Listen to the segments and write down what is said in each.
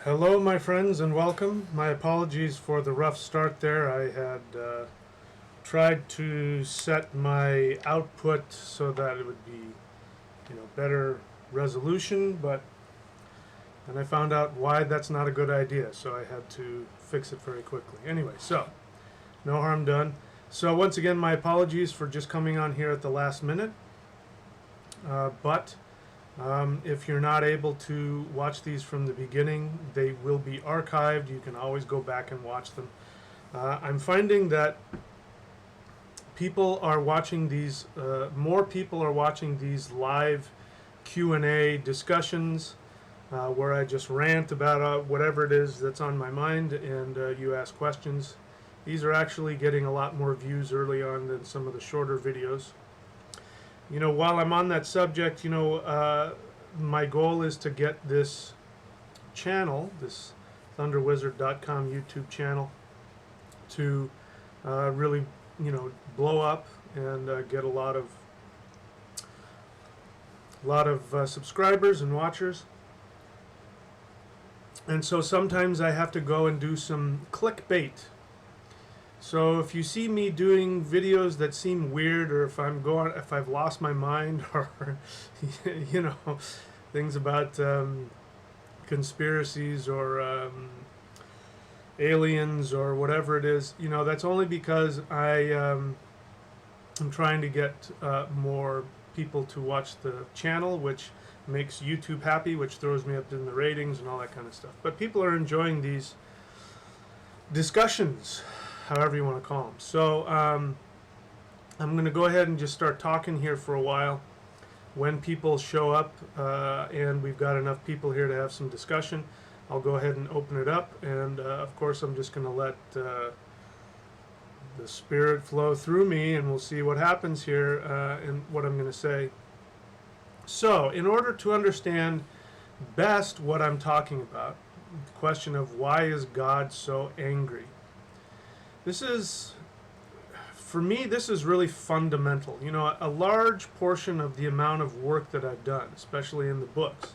Hello, my friends, and welcome. My apologies for the rough start there. I had tried to set my output so that it would be, better resolution, but then I found out why that's not a good idea, so I had to fix it very quickly. Anyway, so no harm done. So once again, my apologies for just coming on here at the last minute, but if you're not able to watch these from the beginning, they will be archived. You can always go back and watch them. I'm finding that people are watching these, more people are watching these live Q&A discussions where I just rant about whatever it is that's on my mind, and you ask questions. These are actually getting a lot more views early on than some of the shorter videos. While I'm on that subject, my goal is to get this channel, this thunderwizard.com YouTube channel, to really, blow up and get a lot of subscribers and watchers. And so sometimes I have to go and do some clickbait. So if you see me doing videos that seem weird, or if I've lost my mind, or things about conspiracies or aliens or whatever it is, that's only because I'm trying to get more people to watch the channel, which makes YouTube happy, which throws me up in the ratings and all that kind of stuff. But people are enjoying these discussions, however you want to call them. So I'm going to go ahead and just start talking here for a while. When people show up and we've got enough people here to have some discussion, I'll go ahead and open it up. And of course, I'm just going to let the spirit flow through me, and we'll see what happens here and what I'm going to say. So in order to understand best what I'm talking about, the question of why is God so angry? For me, this is really fundamental. A large portion of the amount of work that I've done, especially in the books,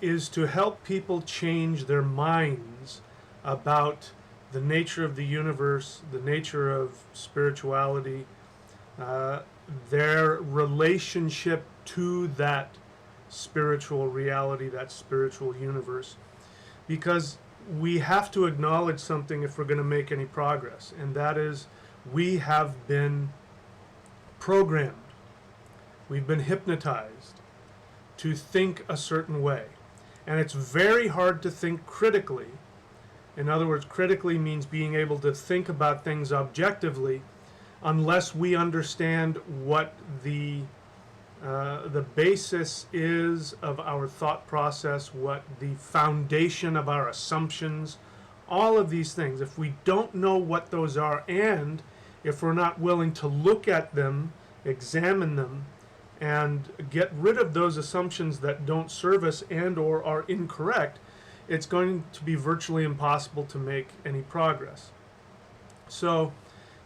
is to help people change their minds about the nature of the universe, the nature of spirituality, their relationship to that spiritual reality, that spiritual universe. Because we have to acknowledge something if we're going to make any progress, and that is we have been programmed, we've been hypnotized to think a certain way. And it's very hard to think critically. In other words, critically means being able to think about things objectively, unless we understand what the basis is of our thought process, what the foundation of our assumptions, all of these things. If we don't know what those are, and if we're not willing to look at them, examine them, and get rid of those assumptions that don't serve us and or are incorrect, it's going to be virtually impossible to make any progress. So,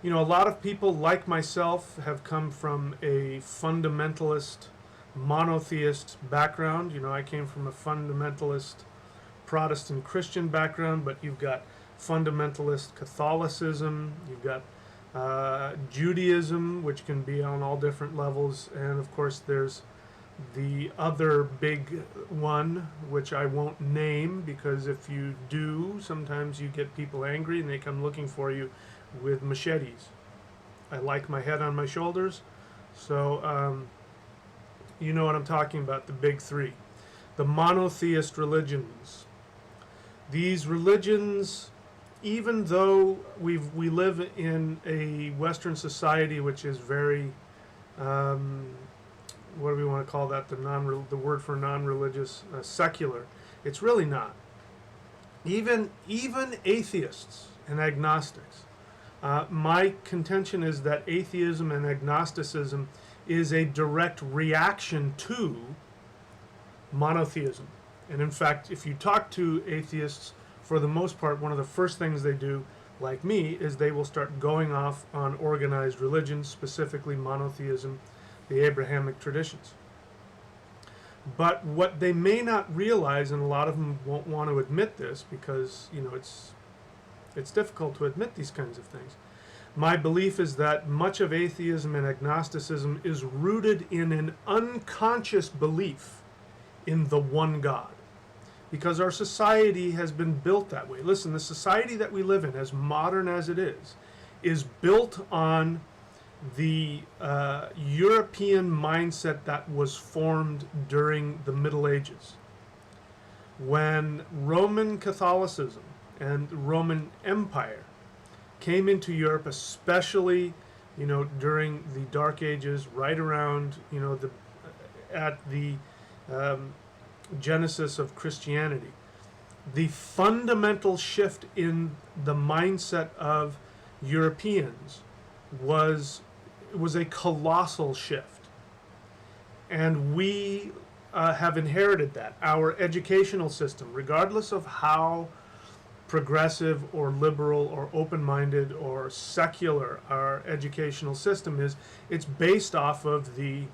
a lot of people like myself have come from a fundamentalist, monotheist background. I came from a fundamentalist Protestant Christian background, but you've got fundamentalist Catholicism, you've got Judaism, which can be on all different levels, and of course there's the other big one, which I won't name, because if you do, sometimes you get people angry and they come looking for you with machetes. I like my head on my shoulders, so you know what I'm talking about, the big three. The monotheist religions. These religions, even though we live in a Western society which is very, what do we want to call that? The word for non-religious, secular. It's really not. Even atheists and agnostics. My contention is that atheism and agnosticism is a direct reaction to monotheism. And in fact, if you talk to atheists, for the most part, one of the first things they do, like me, is they will start going off on organized religion, specifically monotheism, the Abrahamic traditions. But what they may not realize, and a lot of them won't want to admit this because, it's difficult to admit these kinds of things. My belief is that much of atheism and agnosticism is rooted in an unconscious belief in the one God. Because our society has been built that way. Listen, the society that we live in, as modern as it is built on the European mindset that was formed during the Middle Ages. When Roman Catholicism and the Roman Empire came into Europe, especially, during the Dark Ages, right around, at the genesis of Christianity, the fundamental shift in the mindset of Europeans was a colossal shift. And we have inherited that. Our educational system, regardless of how progressive or liberal or open-minded or secular our educational system is, it's based off of the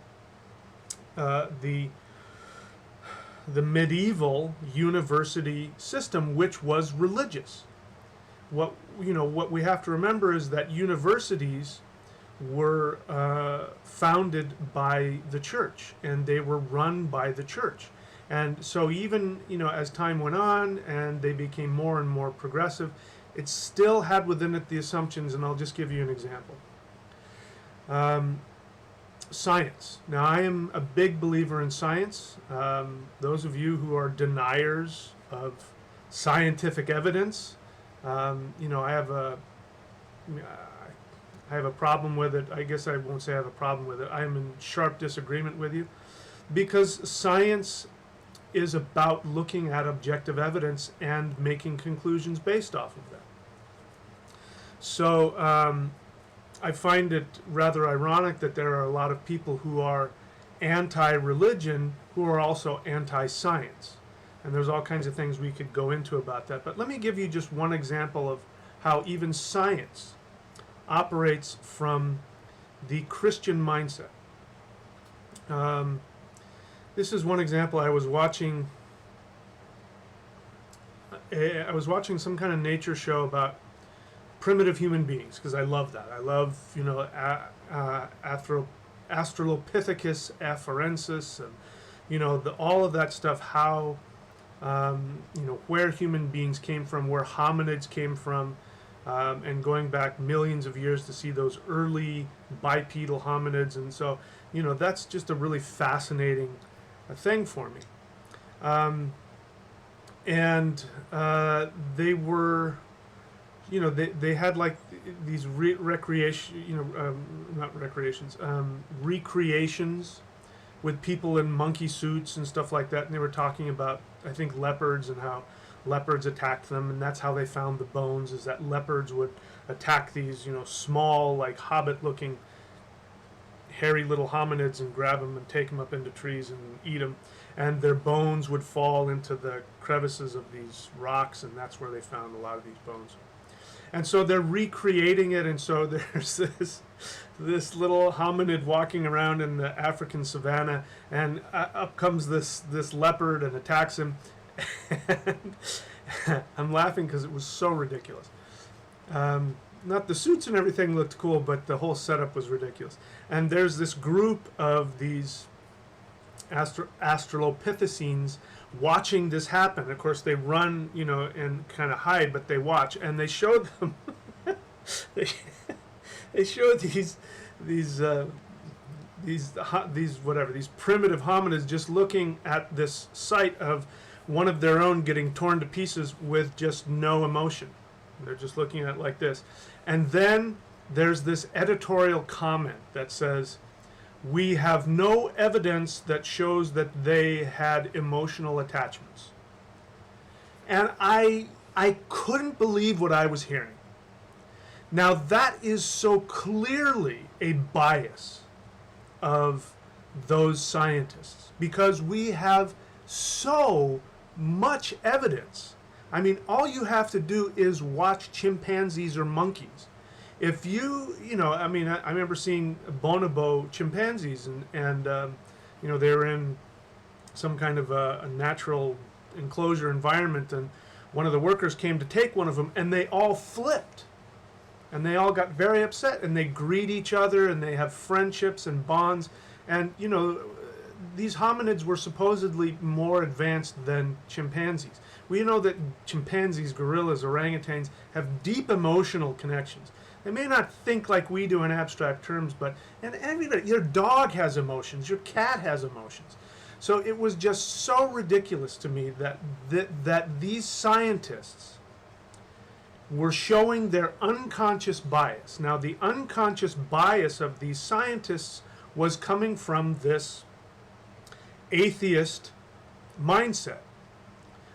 medieval university system, which was religious. What we have to remember is that universities were founded by the church, and they were run by the church. And so even, as time went on and they became more and more progressive, it still had within it the assumptions, and I'll just give you an example. Science. Now, I am a big believer in science. Those of you who are deniers of scientific evidence, I have a problem with it. I guess I won't say I have a problem with it. I am in sharp disagreement with you, because science is about looking at objective evidence and making conclusions based off of that. So I find it rather ironic that there are a lot of people who are anti-religion who are also anti-science. And there's all kinds of things we could go into about that. But let me give you just one example of how even science operates from the Christian mindset. This is one example. I was watching some kind of nature show about primitive human beings, because I love that. I love, Australopithecus afarensis, and all of that stuff. How where human beings came from, where hominids came from, and going back millions of years to see those early bipedal hominids, and so that's just a really fascinating thing for me. They were, they had like these recreations with people in monkey suits and stuff like that, and they were talking about, I think, leopards and how leopards attacked them, and that's how they found the bones, is that leopards would attack these, small, like hobbit-looking, hairy little hominids and grab them and take them up into trees and eat them, and their bones would fall into the crevices of these rocks, and that's where they found a lot of these bones. And so they're recreating it, and so there's this little hominid walking around in the African savannah, and up comes this leopard and attacks him. And I'm laughing because it was so ridiculous. Not the suits and everything looked cool, but the whole setup was ridiculous. And there's this group of these Australopithecines watching this happen. Of course, they run, and kind of hide, but they watch, and they showed them. they showed these primitive hominids just looking at this sight of one of their own getting torn to pieces with just no emotion. They're just looking at it like this. And then there's this editorial comment that says, "We have no evidence that shows that they had emotional attachments." And I couldn't believe what I was hearing. Now, that is so clearly a bias of those scientists, because we have so much evidence. I mean, all you have to do is watch chimpanzees or monkeys. If you, I remember seeing bonobo chimpanzees, and they were in some kind of a natural enclosure environment, and one of the workers came to take one of them, and they all flipped. And they all got very upset, and they greet each other, and they have friendships and bonds. And, you know, these hominids were supposedly more advanced than chimpanzees. We know that chimpanzees, gorillas, orangutans have deep emotional connections. They may not think like we do in abstract terms, but and everybody, your dog has emotions, your cat has emotions. So it was just so ridiculous to me that these scientists were showing their unconscious bias. Now, the unconscious bias of these scientists was coming from this atheist mindset,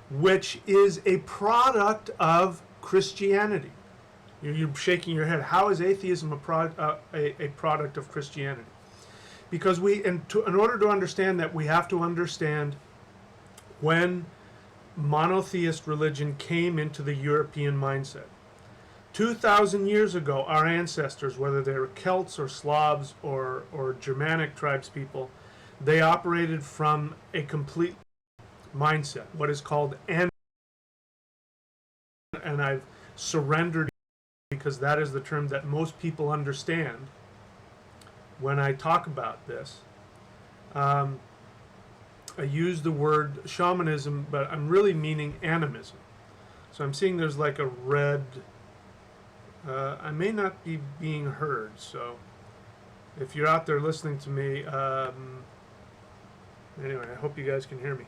which is a product of Christianity. You're shaking your head. How is atheism a product of Christianity? Because in order to understand that, we have to understand when monotheist religion came into the European mindset. 2,000 years ago, our ancestors, whether they were Celts or Slavs or Germanic tribes people, they operated from a complete mindset, what is called animism. And I've surrendered because that is the term that most people understand when I talk about this. I use the word shamanism, but I'm really meaning animism. So I'm seeing there's like a red, I may not be being heard, so if you're out there listening to me, anyway, I hope you guys can hear me.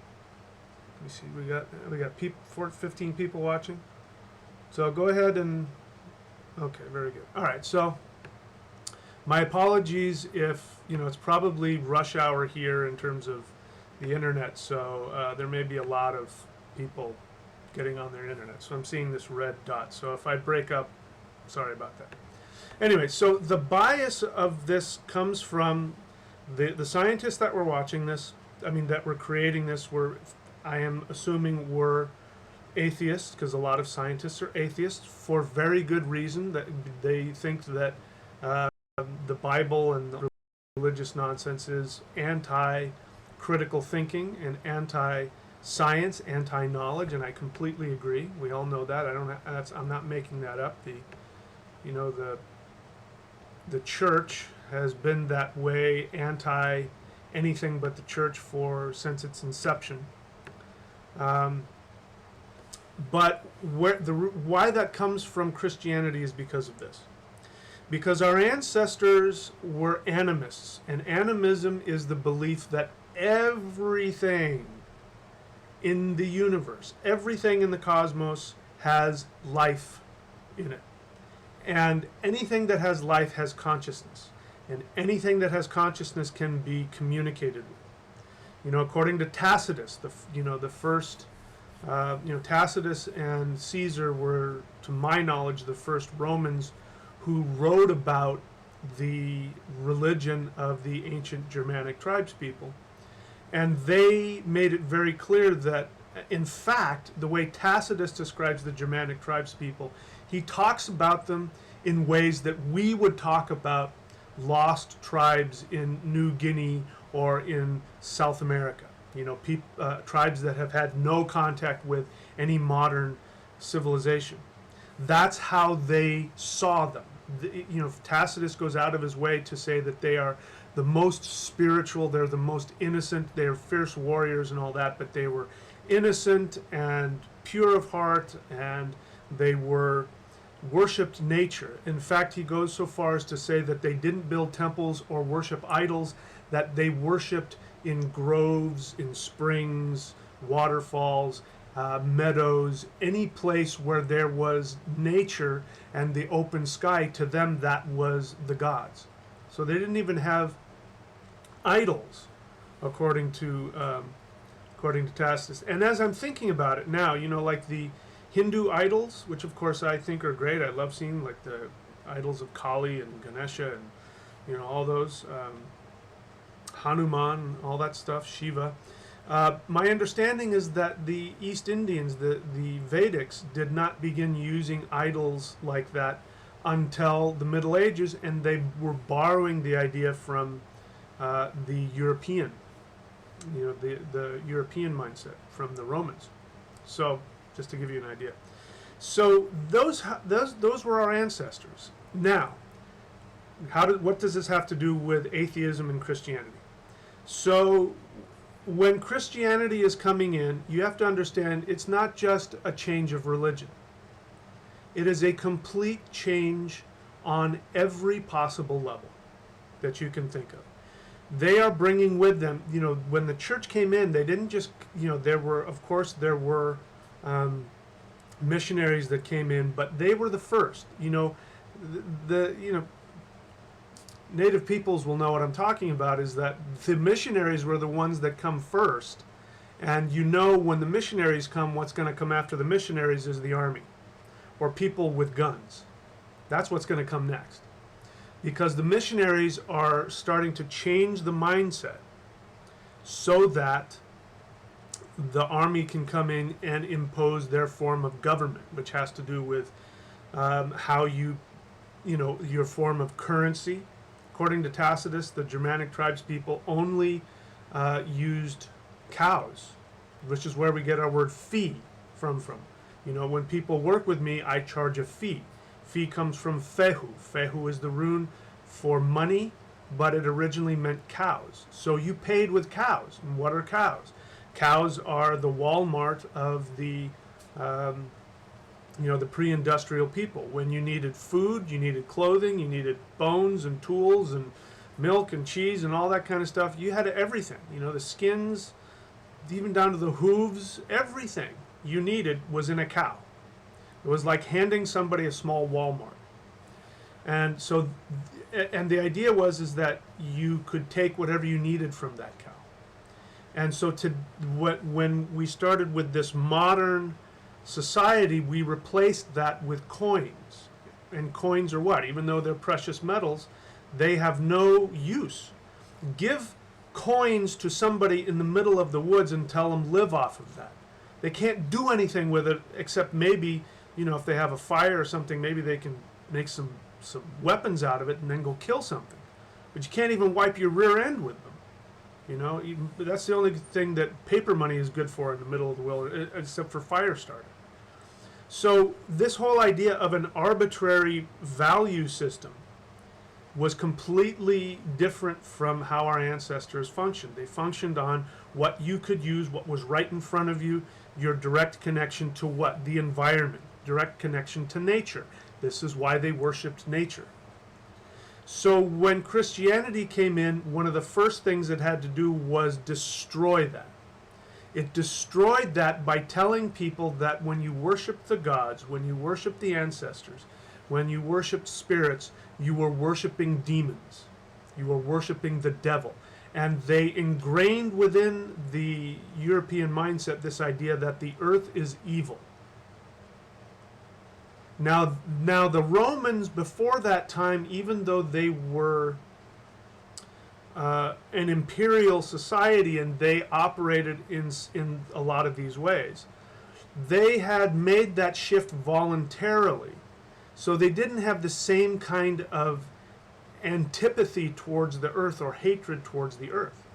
Let me see, we got 15 people watching. So go ahead and, okay, very good. All right, so my apologies if, you know, it's probably rush hour here in terms of the internet, so there may be a lot of people getting on their internet. So I'm seeing this red dot. So if I break up, sorry about that. Anyway, so the bias of this comes from the scientists that were watching this, that were creating this, I am assuming were atheists, because a lot of scientists are atheists for very good reason, that they think that the Bible and the religious nonsense is anti-critical thinking and anti-science, anti-knowledge, and I completely agree. We all know that. I'm not making that up. The church has been that way, anti anything but the church since its inception. But why that comes from Christianity is because of this. Because our ancestors were animists, and animism is the belief that everything in the universe, everything in the cosmos has life in it. And anything that has life has consciousness. And anything that has consciousness can be communicated with. According to Tacitus, Tacitus and Caesar were, to my knowledge, the first Romans who wrote about the religion of the ancient Germanic tribes people. And they made it very clear that, in fact, the way Tacitus describes the Germanic tribes people, he talks about them in ways that we would talk about lost tribes in New Guinea or in South America. Tribes that have had no contact with any modern civilization. That's how they saw them. Tacitus goes out of his way to say that they are the most spiritual, they're the most innocent, they're fierce warriors and all that, but they were innocent and pure of heart, and they worshipped nature. In fact, he goes so far as to say that they didn't build temples or worship idols, that they worshipped in groves, in springs, waterfalls, meadows, any place where there was nature and the open sky. To them, that was the gods. So they didn't even have idols, according to Tacitus. And as I'm thinking about it now, like the Hindu idols, which of course I think are great. I love seeing like the idols of Kali and Ganesha and all those, Hanuman, all that stuff, Shiva. My understanding is that the East Indians, the Vedics, did not begin using idols like that until the Middle Ages, and they were borrowing the idea from the European the European mindset from the Romans. So, just to give you an idea. So those were our ancestors. Now, what does this have to do with atheism and Christianity? So when Christianity is coming in, you have to understand it's not just a change of religion. It is a complete change on every possible level that you can think of. They are bringing with them, when the church came in, they didn't just, there were missionaries that came in, but they were the first. The native peoples will know what I'm talking about, is that the missionaries were the ones that come first. And when the missionaries come, what's going to come after the missionaries is the army or people with guns. That's what's going to come next. Because the missionaries are starting to change the mindset so that the army can come in and impose their form of government, which has to do with how your form of currency. According to Tacitus, the Germanic tribes people only used cows, which is where we get our word fee from. When people work with me, I charge a fee. Fee comes from fehu. Fehu is the rune for money, but it originally meant cows. So you paid with cows. And what are cows? Cows are the Walmart of the pre-industrial people. When you needed food, you needed clothing, you needed bones and tools and milk and cheese and all that kind of stuff. You had everything. The skins, even down to the hooves, everything you needed was in a cow. It was like handing somebody a small Walmart. And so, and the idea is that you could take whatever you needed from that cow. And so when we started with this modern society, we replaced that with coins. And coins are what? Even though they're precious metals, they have no use. Give coins to somebody in the middle of the woods and tell them live off of that. They can't do anything with it except maybe, if they have a fire or something, maybe they can make some weapons out of it and then go kill something. But you can't even wipe your rear end with them. That's the only thing that paper money is good for in the middle of the wilderness, except for fire starter. So this whole idea of an arbitrary value system was completely different from how our ancestors functioned. They functioned on what you could use, what was right in front of you, your direct connection to what? The environment, direct connection to nature. This is why they worshipped nature. So when Christianity came in, one of the first things it had to do was destroy that. It destroyed that by telling people that when you worshiped the gods, when you worshiped the ancestors, when you worshiped spirits, you were worshiping demons. You were worshiping the devil. And they ingrained within the European mindset this idea that the earth is evil. Now the Romans, before that time, even though they were an imperial society and they operated in a lot of these ways, they had made that shift voluntarily. So they didn't have the same kind of antipathy towards the earth or hatred towards the earth.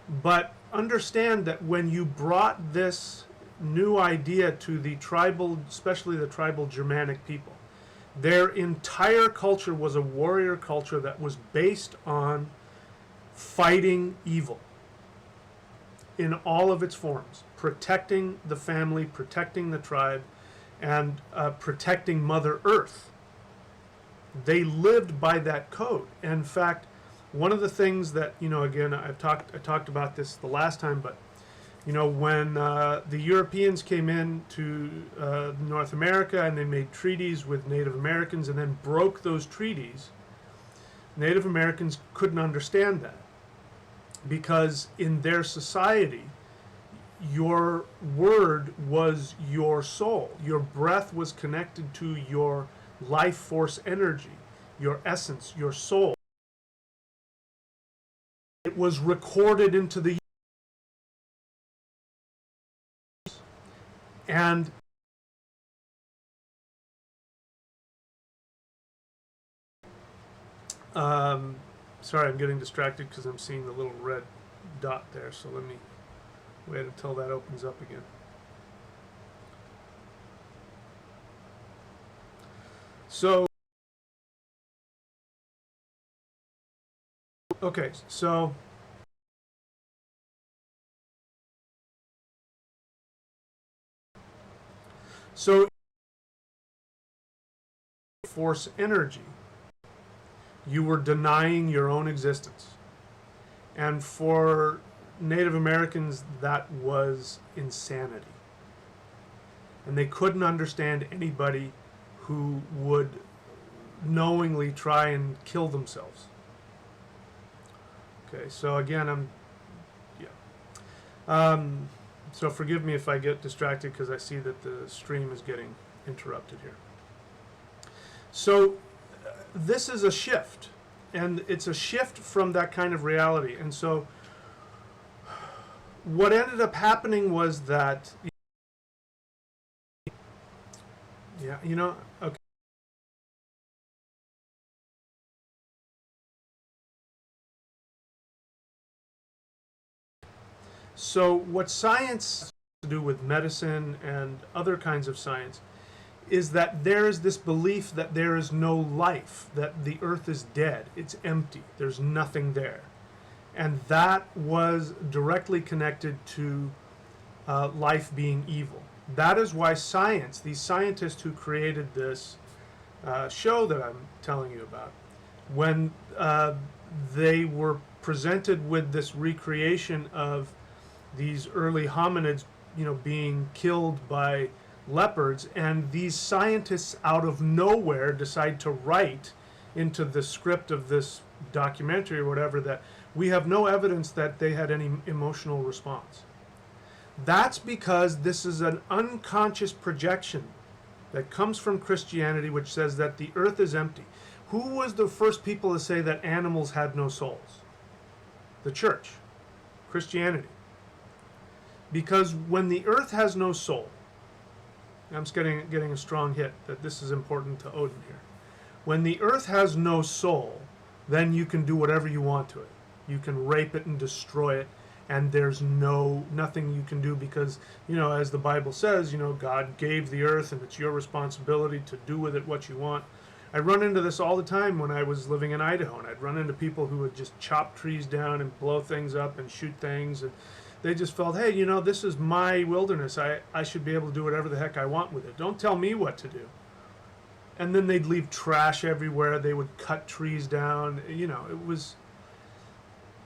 But understand that when you brought this new idea to the tribal, especially the tribal Germanic people, their entire culture was a warrior culture that was based on fighting evil in all of its forms, protecting the family, protecting the tribe, and protecting Mother Earth. They lived by that code. In fact, one of the things that, again, I talked about this the last time, but when the Europeans came in to North America and they made treaties with Native Americans and then broke those treaties, Native Americans couldn't understand that, because in their society, your word was your soul. Your breath was connected to your life force energy, your essence, your soul. It was recorded into the and sorry, I'm getting distracted because I'm seeing the little red dot there, so let me wait until that opens up again. So, okay, so force energy, you were denying your own existence. And for Native Americans, that was insanity. And they couldn't understand anybody who would knowingly try and kill themselves. Okay, so again, so forgive me if I get distracted because I see that the stream is getting interrupted here. So this is a shift, and it's a shift from that kind of reality. And so what ended up happening was that, okay. So what science has to do with medicine and other kinds of science is that there is this belief that there is no life, that the earth is dead, it's empty, there's nothing there. And that was directly connected to life being evil. That is why science, these scientists who created this show that I'm telling you about, when they were presented with this recreation of these early hominids, being killed by leopards, and these scientists out of nowhere decide to write into the script of this documentary or whatever that we have no evidence that they had any emotional response. That's because this is an unconscious projection that comes from Christianity, which says that the earth is empty. Who was the first people to say that animals had no souls? The church, Christianity. Because when the earth has no soul, I'm just getting a strong hit that this is important to Odin here. When the earth has no soul, then you can do whatever you want to it. You can rape it and destroy it, and there's nothing you can do because, as the Bible says, God gave the earth and it's your responsibility to do with it what you want. I run into this all the time when I was living in Idaho, and I'd run into people who would just chop trees down and blow things up and shoot things, and they just felt, hey, this is my wilderness. I should be able to do whatever the heck I want with it. Don't tell me what to do. And then they'd leave trash everywhere. They would cut trees down. It was,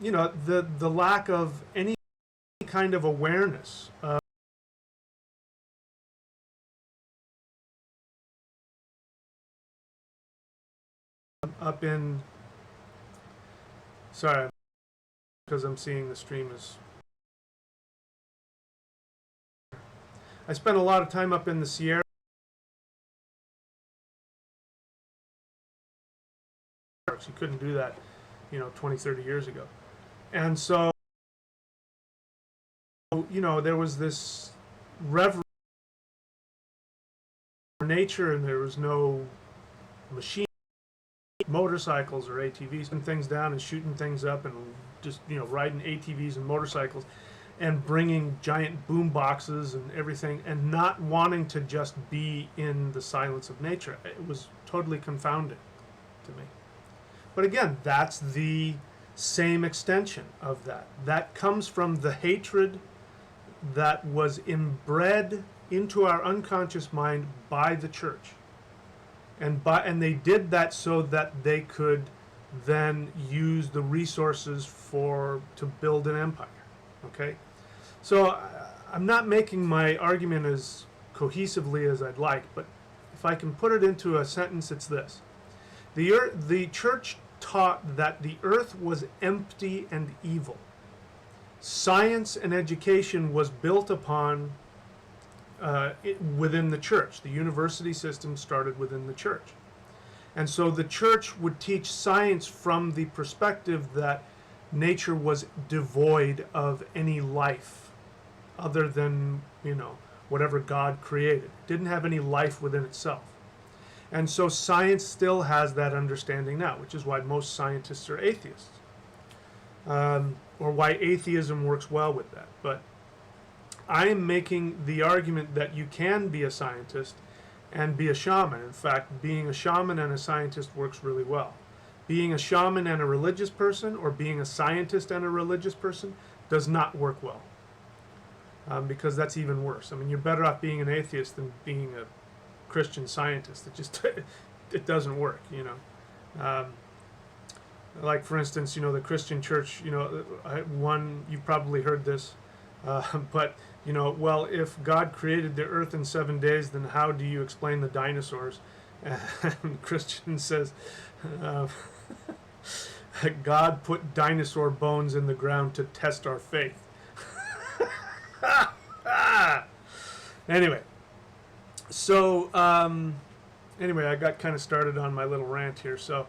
the lack of any kind of awareness. Up in, sorry, because I'm seeing the stream is. I spent a lot of time up in the Sierra. You couldn't do that, 20, 30 years ago. And so, there was this reverence for nature, and there was no machine, motorcycles or ATVs, and things down and shooting things up and just, riding ATVs and motorcycles and bringing giant boom boxes and everything and not wanting to just be in the silence of nature. It was totally confounding to me. But again, that's the same extension of that. That comes from the hatred that was inbred into our unconscious mind by the church. And they did that so that they could then use the resources to build an empire. Okay? So I'm not making my argument as cohesively as I'd like, but if I can put it into a sentence, it's this. The church taught that the earth was empty and evil. Science and education was built upon within the church. The university system started within the church. And so the church would teach science from the perspective that nature was devoid of any life other than, whatever God created. It didn't have any life within itself. And so science still has that understanding now, which is why most scientists are atheists. or why atheism works well with that. But I am making the argument that you can be a scientist and be a shaman. In fact, being a shaman and a scientist works really well. Being a shaman and a religious person, or being a scientist and a religious person, does not work well. Because that's even worse. I mean, you're better off being an atheist than being a Christian scientist. It just it doesn't work, you know. Like, for instance, you know, the Christian church, you know, you've probably heard this, but, you know, well, if God created the earth in 7 days, then how do you explain the dinosaurs? And Christian says, God put dinosaur bones in the ground to test our faith. Anyway, so anyway, I got kind of started on my little rant here. So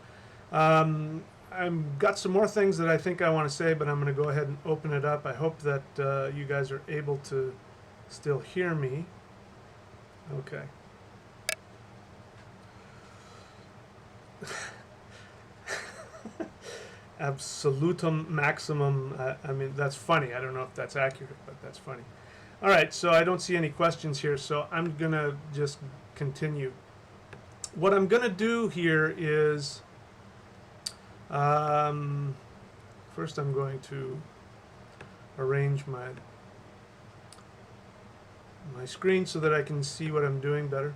I've got some more things that I think I want to say, but I'm going to go ahead and open it up. I hope that you guys are able to still hear me. Okay. Absolutum maximum. I mean, that's funny. I don't know if that's accurate, but that's funny. All right, so I don't see any questions here, so I'm going to just continue. What I'm going to do here is, first I'm going to arrange my screen so that I can see what I'm doing better.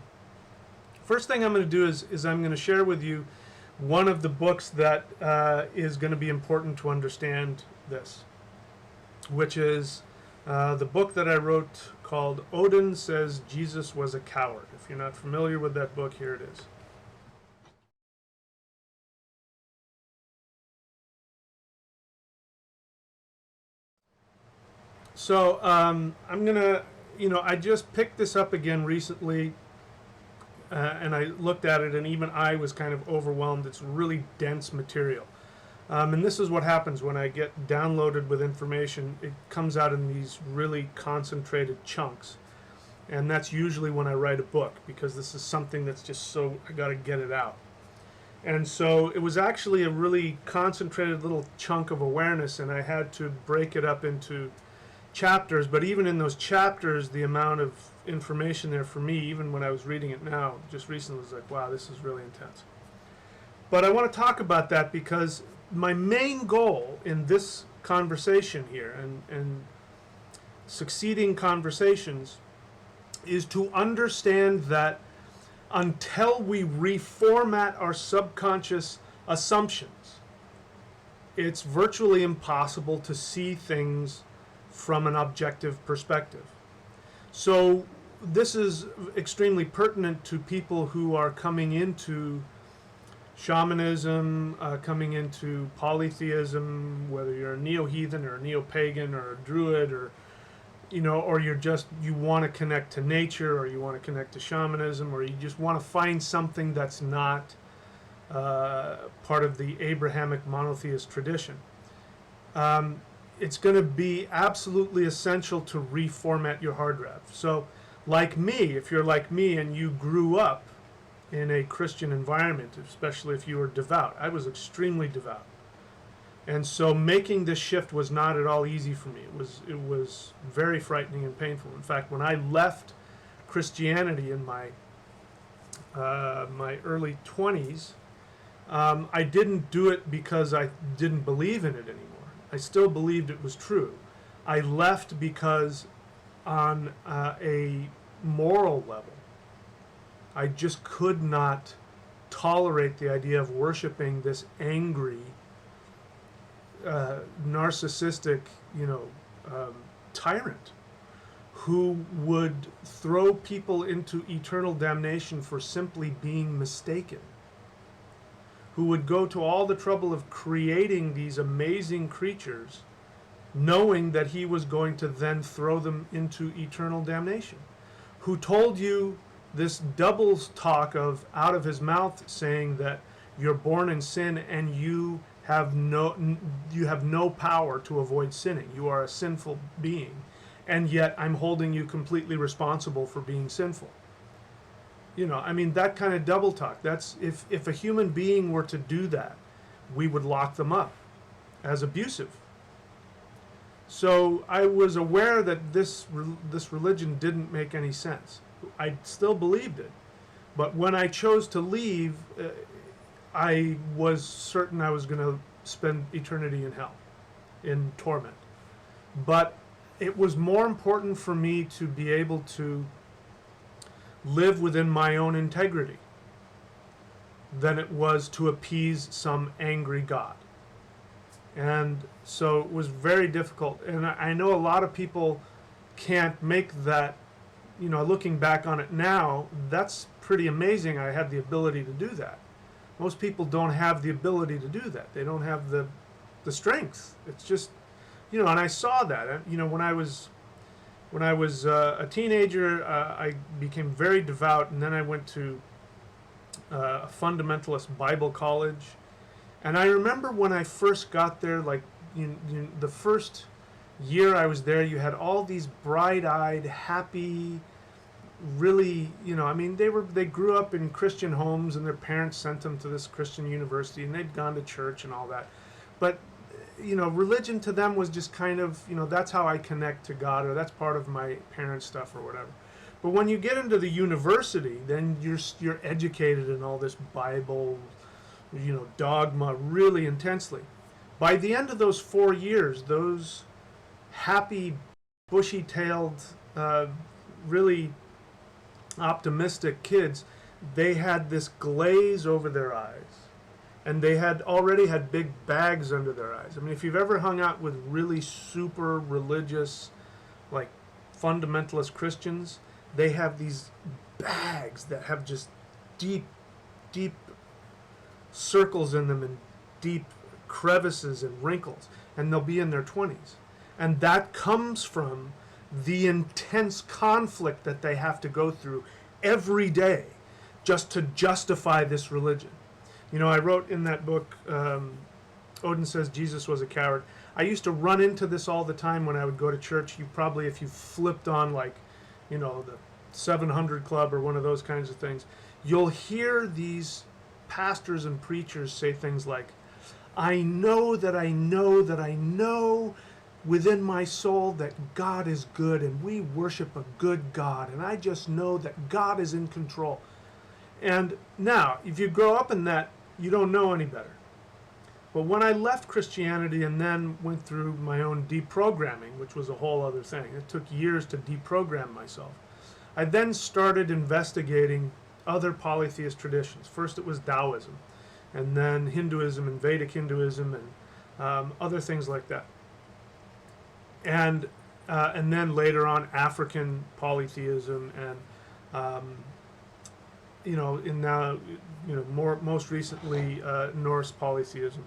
First thing I'm going to do is I'm going to share with you one of the books that is going to be important to understand this, which is the book that I wrote called Odin Says Jesus Was a Coward. If you're not familiar with that book, here it is. So I'm going to, you know, I just picked this up again recently, and I looked at it, and even I was kind of overwhelmed. It's really dense material. And this is what happens when I get downloaded with information. It comes out in these really concentrated chunks. And that's usually when I write a book, because this is something that's just so, I got to get it out. And so it was actually a really concentrated little chunk of awareness, and I had to break it up into chapters. But even in those chapters, the amount of information there for me, even when I was reading it now, just recently, was like, wow, this is really intense. But I want to talk about that because my main goal in this conversation here, and succeeding conversations, is to understand that until we reformat our subconscious assumptions, it's virtually impossible to see things from an objective perspective. So this is extremely pertinent to people who are coming into shamanism, coming into polytheism, whether you're a neo-heathen or a neo-pagan or a druid, or, you know, or you want to connect to nature, or you want to connect to shamanism, or you just want to find something that's not part of the Abrahamic monotheist tradition. It's going to be absolutely essential to reformat your hard drive. So, like me, if you're like me and you grew up in a Christian environment, especially if you were devout. I was extremely devout. And so making this shift was not at all easy for me. It was very frightening and painful. In fact, when I left Christianity in my my early 20s, I didn't do it because I didn't believe in it anymore. I still believed it was true. I left because on a moral level, I just could not tolerate the idea of worshiping this angry, narcissistic, tyrant who would throw people into eternal damnation for simply being mistaken, who would go to all the trouble of creating these amazing creatures, knowing that he was going to then throw them into eternal damnation, who told you this double talk of out of his mouth saying that you're born in sin and you have no power to avoid sinning. You are a sinful being, and yet I'm holding you completely responsible for being sinful. That kind of double talk. That's if a human being were to do that, we would lock them up as abusive. So I was aware that this religion didn't make any sense. I still believed it, but when I chose to leave, I was certain I was going to spend eternity in hell, in torment. But it was more important for me to be able to live within my own integrity than it was to appease some angry God. And so it was very difficult. And I know a lot of people can't make that, you know, looking back on it now, that's pretty amazing I had the ability to do that. Most people don't have the ability to do that. They don't have the strength. It's just, you know, and I saw that. You know, when I was a teenager, I became very devout, and then I went to a fundamentalist Bible college. And I remember when I first got there, like the first year I was there, you had all these bright-eyed, happy, really, you know, I mean, they grew up in Christian homes, and their parents sent them to this Christian university, and they'd gone to church and all that. But you know, religion to them was just kind of, you know, that's how I connect to God, or that's part of my parents' stuff or whatever. But when you get into the university, then you're educated in all this Bible, you know, dogma really intensely. By the end of those 4 years, those happy, bushy-tailed, really optimistic kids, they had this glaze over their eyes. And they had already had big bags under their eyes. I mean, if you've ever hung out with really super religious, like fundamentalist Christians, they have these bags that have just deep, deep circles in them and deep crevices and wrinkles. And they'll be in their 20s. And that comes from the intense conflict that they have to go through every day just to justify this religion. You know, I wrote in that book, Odin says Jesus was a coward. I used to run into this all the time when I would go to church. You probably, if you flipped on, like, you know, the 700 Club or one of those kinds of things, you'll hear these pastors and preachers say things like, I know that I know that I know within my soul that God is good, and we worship a good God, and I just know that God is in control. And now, if you grow up in that, you don't know any better. But when I left Christianity and then went through my own deprogramming, which was a whole other thing, it took years to deprogram myself, I then started investigating other polytheist traditions. First it was Taoism, and then Hinduism and Vedic Hinduism, and other things like that. And then later on African polytheism, and you know, in now, you know, most recently Norse polytheism.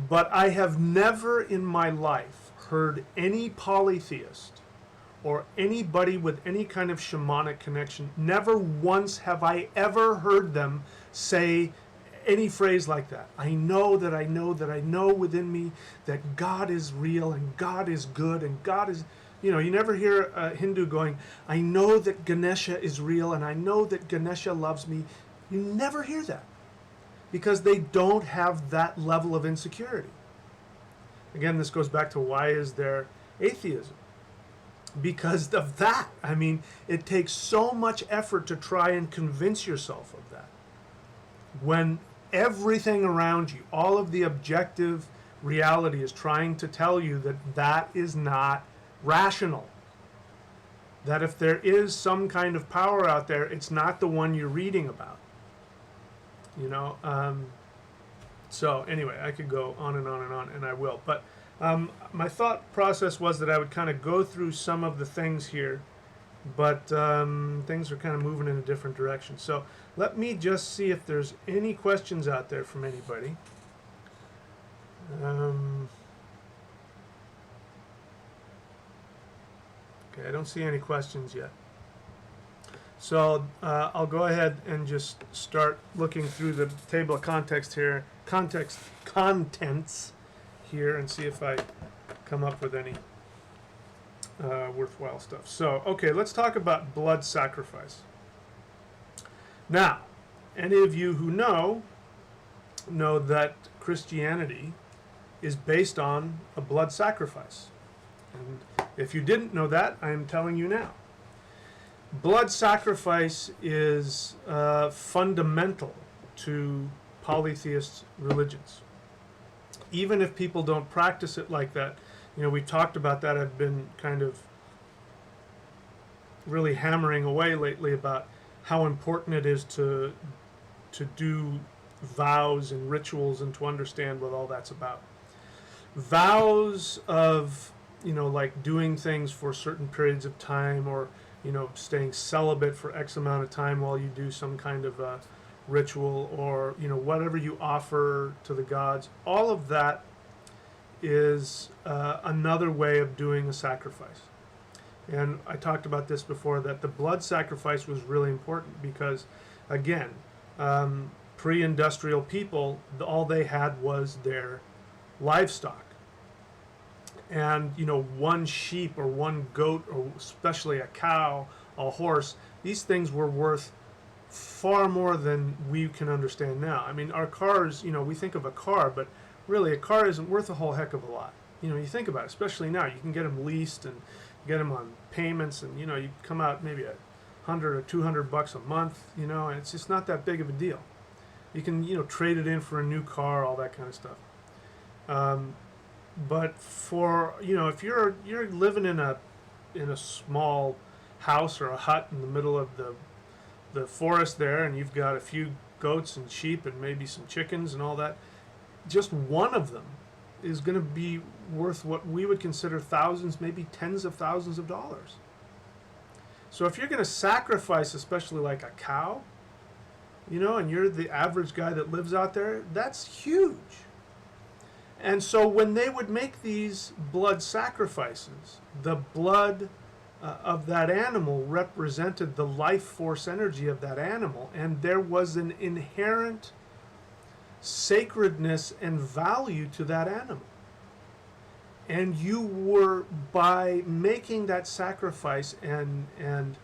But I have never in my life heard any polytheist or anybody with any kind of shamanic connection, never once have I ever heard them say any phrase like that. I know that I know that I know within me that God is real and God is good and God is... You know, you never hear a Hindu going, I know that Ganesha is real and I know that Ganesha loves me. You never hear that because they don't have that level of insecurity. Again, this goes back to why is there atheism? Because of that. I mean, it takes so much effort to try and convince yourself of that. When everything around you, all of the objective reality is trying to tell you that that is not rational. That if there is some kind of power out there, it's not the one you're reading about. You know, so anyway, I could go on and on and on, and I will. But my thought process was that I would kind of go through some of the things here, but things are kind of moving in a different direction. So let me just see if there's any questions out there from anybody. Okay, I don't see any questions yet. So I'll go ahead and just start looking through the table of contents here, contents here, and see if I come up with any worthwhile stuff. So, okay, let's talk about blood sacrifice. Now, any of you who know that Christianity is based on a blood sacrifice. And if you didn't know that, I am telling you now. Blood sacrifice is fundamental to polytheist religions. Even if people don't practice it like that, we talked about that. I've been kind of really hammering away lately about how important it is to do vows and rituals and to understand what all that's about. Vows of, like doing things for certain periods of time, or, staying celibate for X amount of time while you do some kind of a ritual, or, whatever you offer to the gods. All of that is another way of doing a sacrifice. And I talked about this before, that the blood sacrifice was really important because, again, pre-industrial people, all they had was their livestock. And, one sheep or one goat, or especially a cow, a horse, these things were worth far more than we can understand now. I mean, our cars, we think of a car, but really a car isn't worth a whole heck of a lot. You think about it, especially now, you can get them leased and get them on payments, and, you come out maybe $100 or $200 a month, and it's just not that big of a deal. You can, trade it in for a new car, all that kind of stuff. But for, if you're living in a small house or a hut in the middle of the forest there, and you've got a few goats and sheep and maybe some chickens and all that, just one of them is going to be worth what we would consider thousands, maybe tens of thousands of dollars. So if you're going to sacrifice, especially like a cow, and you're the average guy that lives out there, that's huge. And so when they would make these blood sacrifices, the blood of that animal represented the life force energy of that animal, and there was an inherent sacredness and value to that animal. And you were, by making that sacrifice and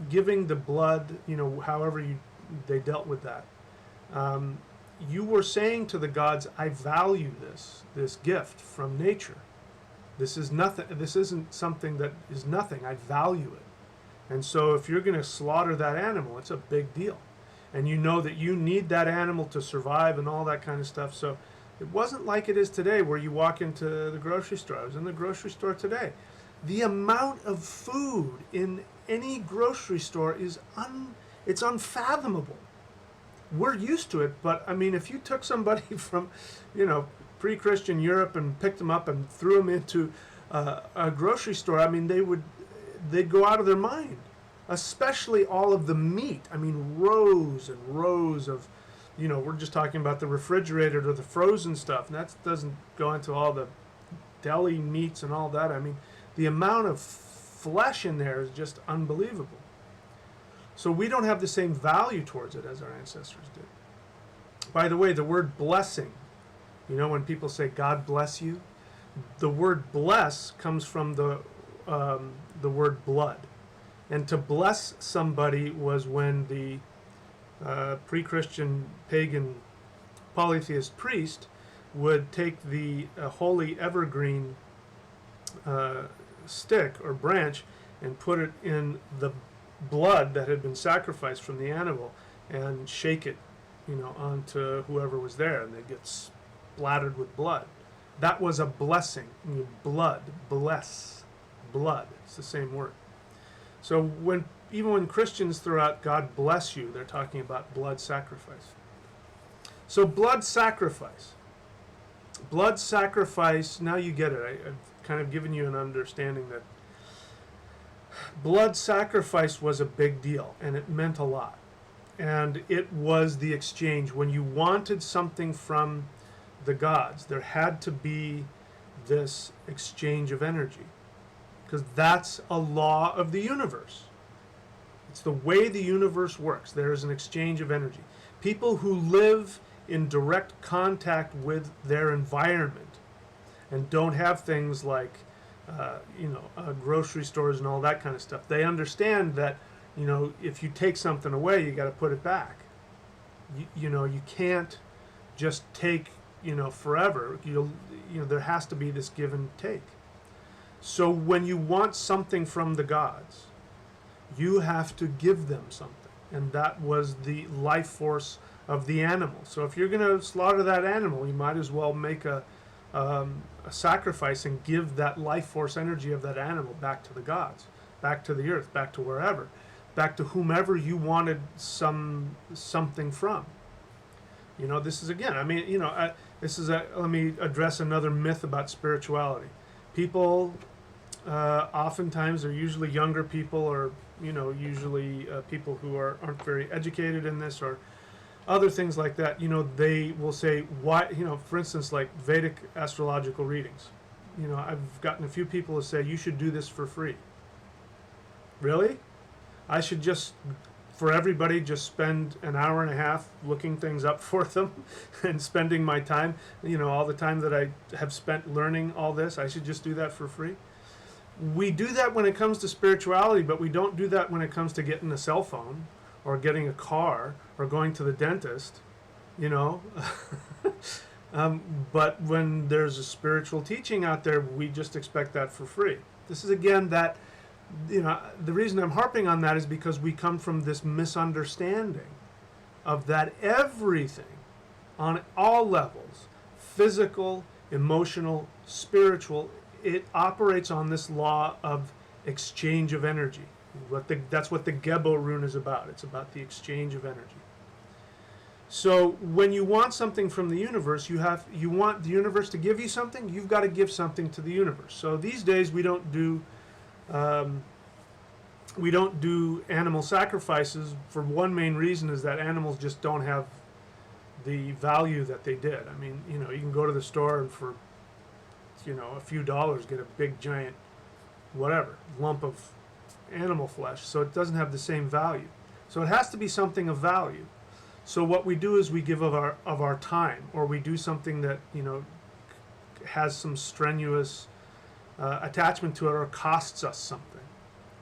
giving the blood, however they dealt with that, you were saying to the gods, I value this gift from nature. This is nothing. This isn't something that is nothing. I value it. And so if you're going to slaughter that animal, it's a big deal. And you know that you need that animal to survive and all that kind of stuff. So it wasn't like it is today, where you walk into the grocery store. I was in the grocery store today. The amount of food in any grocery store is it's unfathomable. We're used to it, but I mean, if you took somebody from, pre-Christian Europe and picked them up and threw them into a grocery store, I mean, they'd go out of their mind. Especially all of the meat. I mean, rows and rows of, we're just talking about the refrigerated or the frozen stuff, and that doesn't go into all the deli meats and all that. I mean, the amount of flesh in there is just unbelievable. So we don't have the same value towards it as our ancestors did. By the way, the word blessing, when people say God bless you, the word bless comes from the word blood. And to bless somebody was when the pre-Christian pagan polytheist priest would take the holy evergreen stick or branch and put it in the blood that had been sacrificed from the animal and shake it, onto whoever was there, and they'd get splattered with blood. That was a blessing. Blood, bless, blood. It's the same word. So even when Christians throw out God bless you, they're talking about blood sacrifice. So blood sacrifice. Blood sacrifice, now you get it. I've kind of given you an understanding that blood sacrifice was a big deal, and it meant a lot. And it was the exchange. When you wanted something from the gods, there had to be this exchange of energy. Because that's a law of the universe. It's the way the universe works. There is an exchange of energy. People who live in direct contact with their environment and don't have things like, grocery stores and all that kind of stuff, they understand that, if you take something away, you got to put it back. You can't just take, forever. There has to be this give and take. So when you want something from the gods, you have to give them something. And that was the life force of the animal. So if you're going to slaughter that animal, you might as well make a sacrifice and give that life force energy of that animal back to the gods, back to the earth, back to wherever, back to whomever you wanted something from. You know, this is again, I mean, you know, let me address another myth about spirituality. People, oftentimes, are usually younger people, or, you know, usually people who aren't very educated in this, or other things like that. You know, they will say, why, you know, for instance, like Vedic astrological readings. You know, I've gotten a few people to say, you should do this for free. Really? I should just, for everybody, just spend an hour and a half looking things up for them and spending my time, you know, all the time that I have spent learning all this, I should just do that for free? We do that when it comes to spirituality, but we don't do that when it comes to getting a cell phone or getting a car or going to the dentist, you know. But when there's a spiritual teaching out there, we just expect that for free. This is, again, that, you know, the reason I'm harping on that is because we come from this misunderstanding of that everything on all levels, physical, emotional, spiritual, it operates on this law of exchange of energy. That's what the Gebo rune is about. It's about the exchange of energy. So when you want something from the universe, you want the universe to give you something, you've got to give something to the universe. So these days we don't do animal sacrifices for one main reason, is that animals just don't have the value that they did. I mean, you know, you can go to the store and for, you know, a few dollars get a big giant whatever lump of animal flesh, so it doesn't have the same value. So it has to be something of value. So what we do is we give of our time, or we do something that, you know, has some strenuous attachment to it, or costs us something.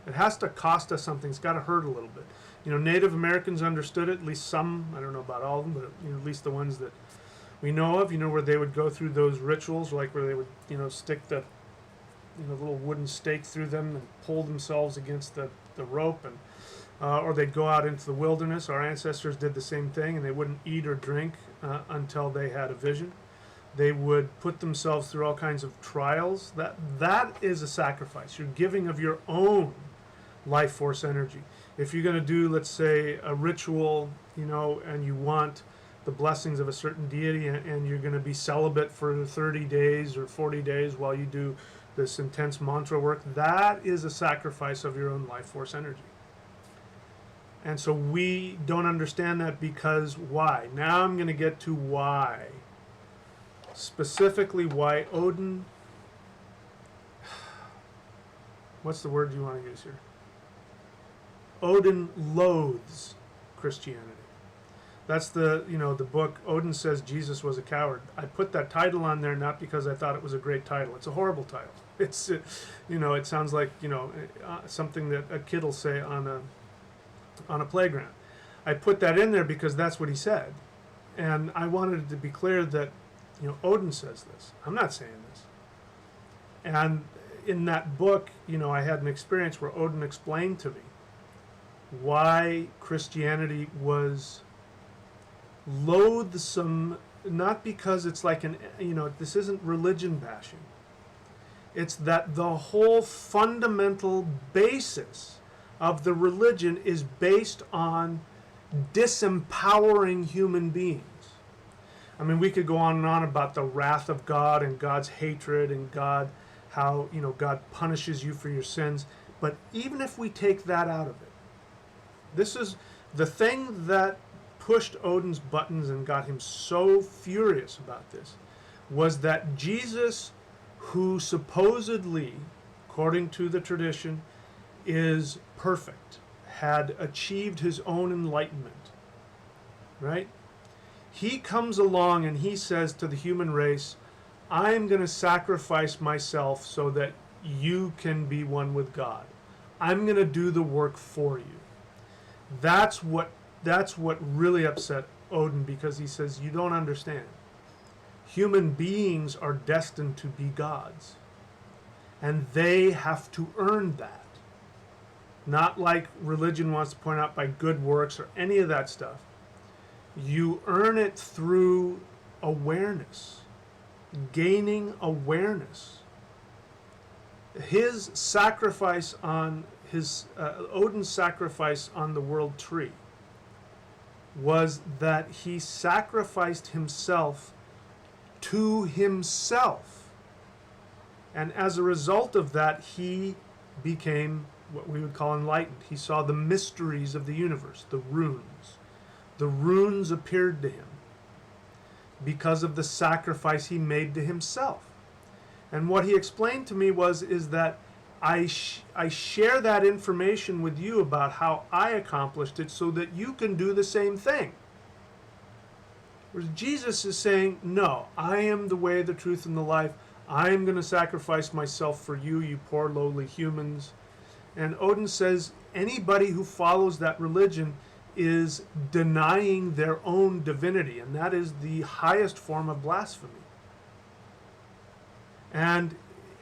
It has to cost us something. It's got to hurt a little bit. You know, Native Americans understood it, at least some. I don't know about all of them, but, you know, at least the ones that we know of, you know, where they would go through those rituals, like where they would, you know, stick the, you know, little wooden stake through them and pull themselves against the rope, and or they'd go out into the wilderness. Our ancestors did the same thing, and they wouldn't eat or drink until they had a vision. They would put themselves through all kinds of trials. That is a sacrifice. You're giving of your own life force energy. If you're going to do, let's say, a ritual, you know, and you want the blessings of a certain deity, and you're going to be celibate for 30 days or 40 days while you do this intense mantra work, that is a sacrifice of your own life force energy. And so we don't understand that, because why? Now I'm going to get to why. Specifically why Odin, what's the word you want to use here? Odin loathes Christianity. That's the, you know, the book, Odin Says Jesus Was a Coward. I put that title on there not because I thought it was a great title. It's a horrible title. It's, you know, it sounds like, you know, something that a kid will say on a playground. I put that in there because that's what he said. And I wanted it to be clear that, you know, Odin says this. I'm not saying this. And in that book, you know, I had an experience where Odin explained to me why Christianity was loathsome, not because it's like an, you know, this isn't religion bashing. It's that the whole fundamental basis of the religion is based on disempowering human beings. I mean, we could go on and on about the wrath of God and God's hatred and God, how, you know, God punishes you for your sins. But even if we take that out of it, this is the thing that pushed Odin's buttons and got him so furious about this, was that Jesus, who supposedly, according to the tradition, is perfect, had achieved his own enlightenment, right? He comes along and he says to the human race, I'm going to sacrifice myself so that you can be one with God. I'm going to do the work for you. That's what really upset Odin, because he says, you don't understand. Human beings are destined to be gods. And they have to earn that. Not like religion wants to point out by good works or any of that stuff. You earn it through awareness, gaining awareness. His sacrifice on Odin's sacrifice on the world tree was that he sacrificed himself to himself. And as a result of that, he became what we would call enlightened. He saw the mysteries of the universe, the runes. The runes appeared to him because of the sacrifice he made to himself. And what he explained to me is that I share that information with you about how I accomplished it so that you can do the same thing. Whereas Jesus is saying, no, I am the way, the truth, and the life. I am going to sacrifice myself for you, you poor lowly humans. And Odin says anybody who follows that religion is denying their own divinity, and that is the highest form of blasphemy. And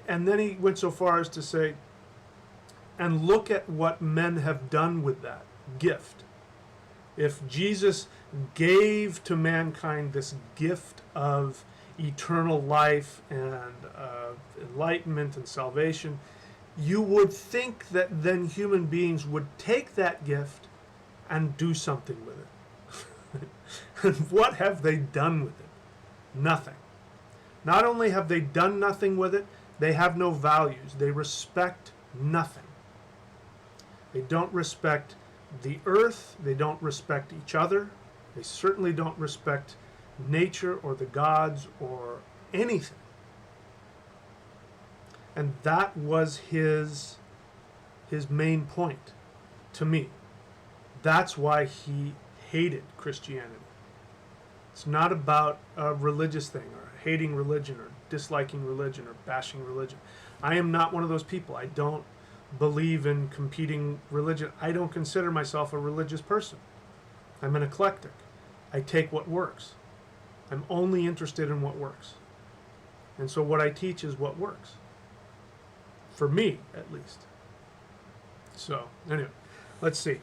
then he went so far as to say, and look at what men have done with that gift. If Jesus gave to mankind this gift of eternal life and enlightenment and salvation, you would think that then human beings would take that gift and do something with it. And what have they done with it? Nothing. Not only have they done nothing with it, they have no values. They respect nothing. They don't respect the earth. They don't respect each other. They certainly don't respect nature or the gods or anything. And that was his main point to me. That's why he hated Christianity. It's not about a religious thing or hating religion or disliking religion or bashing religion. I am not one of those people. I don't believe in competing religion. I don't consider myself a religious person. I'm an eclectic. I take what works. I'm only interested in what works. And so what I teach is what works. For me, at least. So, anyway, let's see.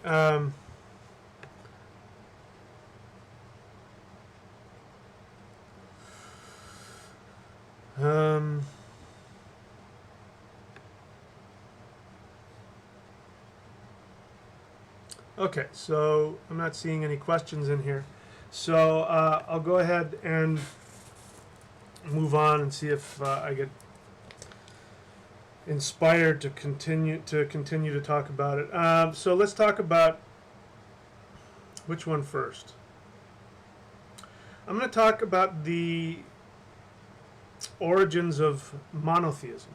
Okay, so I'm not seeing any questions in here. So I'll go ahead and move on and see if I get inspired to continue to talk about it. So let's talk about which one first. I'm going to talk about the origins of monotheism.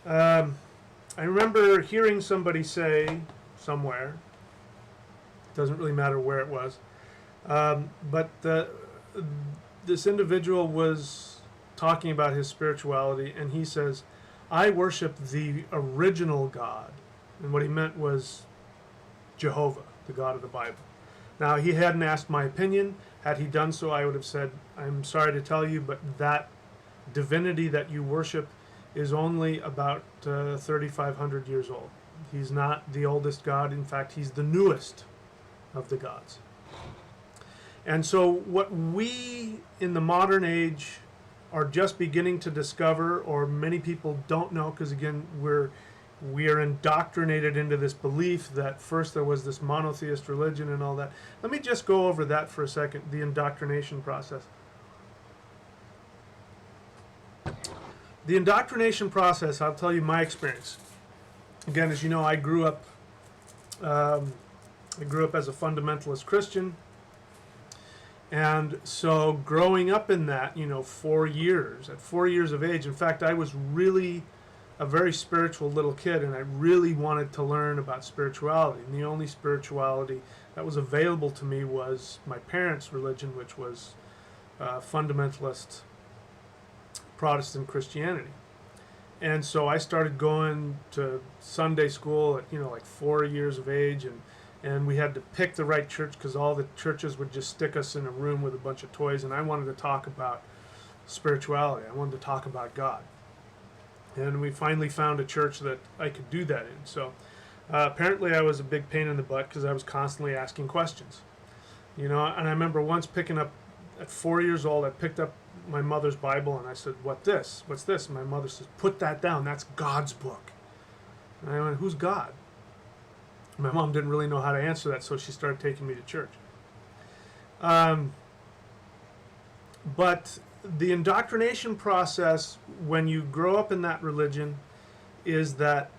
I remember hearing somebody say somewhere, doesn't really matter where it was, but this individual was talking about his spirituality, and he says, I worship the original God. And what he meant was Jehovah, the God of the Bible. Now, he hadn't asked my opinion. Had he done so, I would have said, I'm sorry to tell you, but that divinity that you worship is only about 3,500 years old. He's not the oldest God. In fact, he's the newest of the gods. And so what we in the modern age are just beginning to discover, or many people don't know, because again, we are indoctrinated into this belief that first there was this monotheist religion and all that. Let me just go over that for a second, the indoctrination process. The indoctrination process, I'll tell you my experience. Again, as you know, I grew up as a fundamentalist Christian. And so growing up in that, 4 years, at 4 years of age, in fact, I was really a very spiritual little kid, and I really wanted to learn about spirituality. And the only spirituality that was available to me was my parents' religion, which was fundamentalist Protestant Christianity. And so I started going to Sunday school at, like 4 years of age, and we had to pick the right church because all the churches would just stick us in a room with a bunch of toys, and I wanted to talk about spirituality. I wanted to talk about God. And we finally found a church that I could do that in. So apparently I was a big pain in the butt because I was constantly asking questions. And I remember once picking up, at 4 years old, I picked up my mother's Bible and I said, "What's this?" And my mother says, "Put that down, that's God's book." And I went, "Who's God?" My mom didn't really know how to answer that, so she started taking me to church. But the indoctrination process, when you grow up in that religion, is that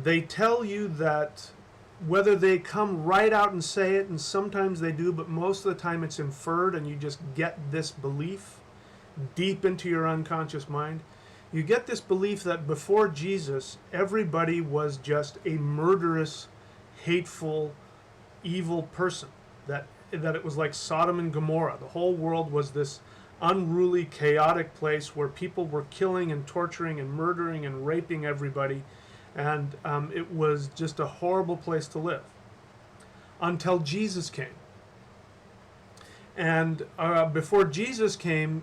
they tell you that, whether they come right out and say it, and sometimes they do, but most of the time it's inferred, and you just get this belief deep into your unconscious mind. You get this belief that before Jesus, everybody was just a murderous, hateful, evil person. That it was like Sodom and Gomorrah. The whole world was this unruly, chaotic place where people were killing and torturing and murdering and raping everybody. And it was just a horrible place to live. Until Jesus came. And before Jesus came,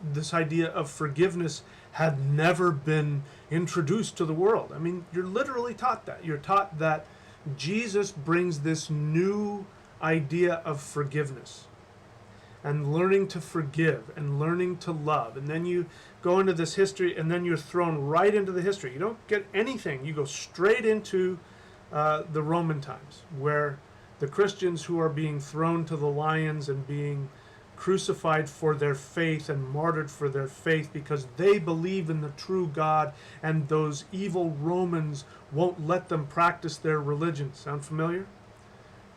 this idea of forgiveness had never been introduced to the world. I mean, you're literally taught that. You're taught that Jesus brings this new idea of forgiveness and learning to forgive and learning to love. And then you go into this history, and then you're thrown right into the history. You don't get anything. You go straight into the Roman times, where the Christians who are being thrown to the lions and being crucified for their faith and martyred for their faith because they believe in the true God, and those evil Romans won't let them practice their religion. Sound familiar?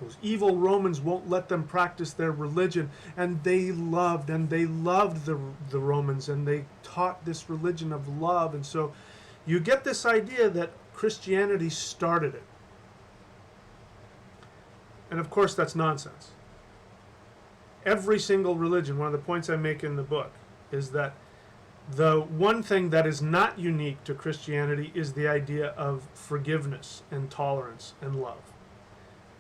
Those evil Romans won't let them practice their religion, and they loved the Romans, and they taught this religion of love. And so you get this idea that Christianity started it. And of course that's nonsense. Every single religion, one of the points I make in the book, is that the one thing that is not unique to Christianity is the idea of forgiveness and tolerance and love.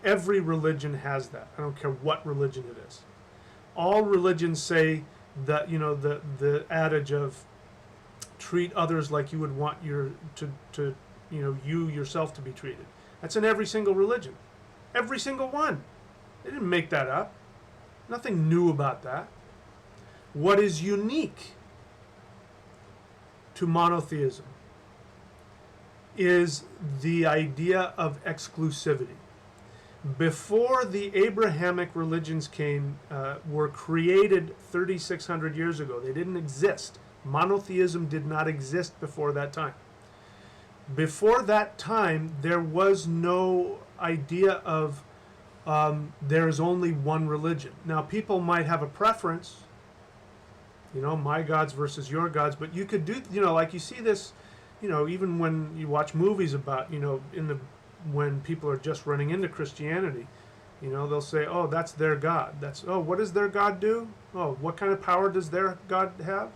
Every religion has that. I don't care what religion it is. All religions say that, the adage of treat others like you would want you yourself to be treated. That's in every single religion. Every single one. They didn't make that up. Nothing new about that. What is unique to monotheism is the idea of exclusivity. Before the Abrahamic religions were created 3,600 years ago, they didn't exist. Monotheism did not exist before that time. Before that time, there was no idea of there's only one religion. Now, people might have a preference, my gods versus your gods, but you could do, like you see this, even when you watch movies about, when people are just running into Christianity, they'll say, oh, that's their God. What does their God do? Oh, what kind of power does their God have?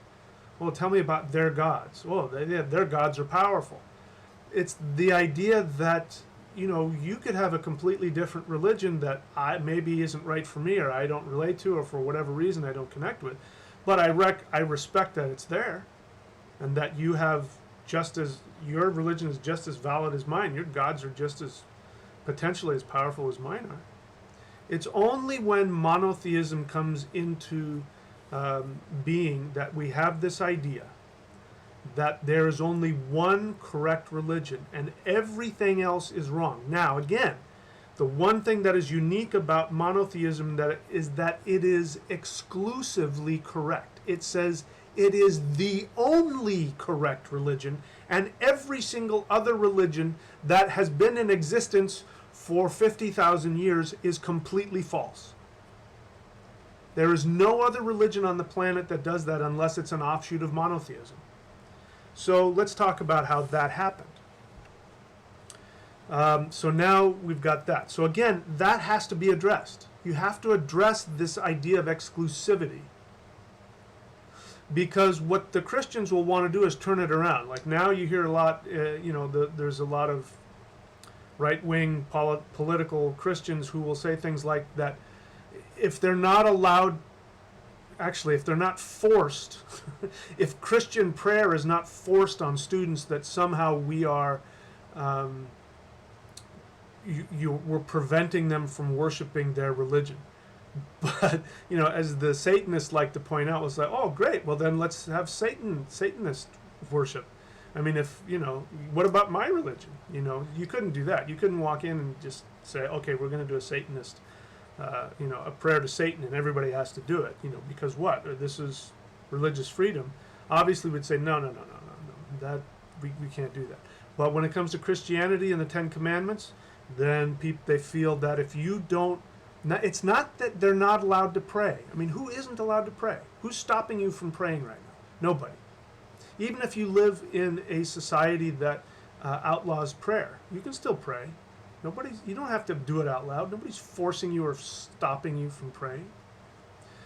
Well, tell me about their gods. Well, their gods are powerful. It's the idea that, you could have a completely different religion that maybe isn't right for me, or I don't relate to, or for whatever reason I don't connect with. But I respect that it's there, and that you have your religion is just as valid as mine. Your gods are just as potentially as powerful as mine are. It's only when monotheism comes into being that we have this idea that there is only one correct religion and everything else is wrong. Now, again, the one thing that is unique about monotheism is that it is exclusively correct. It says it is the only correct religion, and every single other religion that has been in existence for 50,000 years is completely false. There is no other religion on the planet that does that unless it's an offshoot of monotheism. So let's talk about how that happened. So now we've got that. So again, that has to be addressed. You have to address this idea of exclusivity. Because what the Christians will want to do is turn it around. Like now you hear a lot, there's a lot of right-wing political Christians who will say things like that if they're not allowed, actually, if they're not forced, if Christian prayer is not forced on students, that somehow we are, we're preventing them from worshiping their religion. But, as the Satanists like to point out, was like, oh, great, well then let's have Satanist worship. I mean, what about my religion? You couldn't do that. You couldn't walk in and just say, okay, we're going to do a Satanist, a prayer to Satan, and everybody has to do it, because what? Or this is religious freedom. Obviously, we'd say, no, that we can't do that. But when it comes to Christianity and the Ten Commandments, then they feel that if you don't, it's not that they're not allowed to pray. I mean, who isn't allowed to pray? Who's stopping you from praying right now? Nobody. Even if you live in a society that outlaws prayer, you can still pray. You don't have to do it out loud. Nobody's forcing you or stopping you from praying.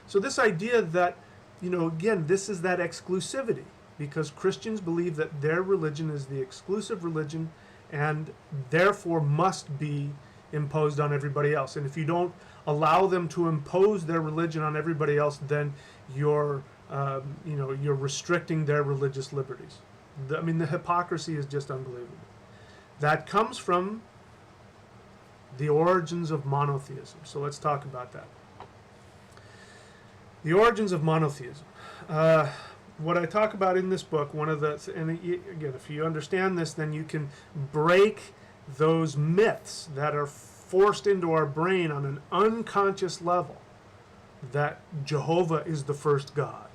So this idea that, again, this is that exclusivity, because Christians believe that their religion is the exclusive religion and therefore must be imposed on everybody else. And if you don't allow them to impose their religion on everybody else, then you're restricting their religious liberties. The hypocrisy is just unbelievable. That comes from the origins of monotheism. So let's talk about that. The origins of monotheism. What I talk about in this book, and again, if you understand this, then you can break those myths that are forced into our brain on an unconscious level, that Jehovah is the first God,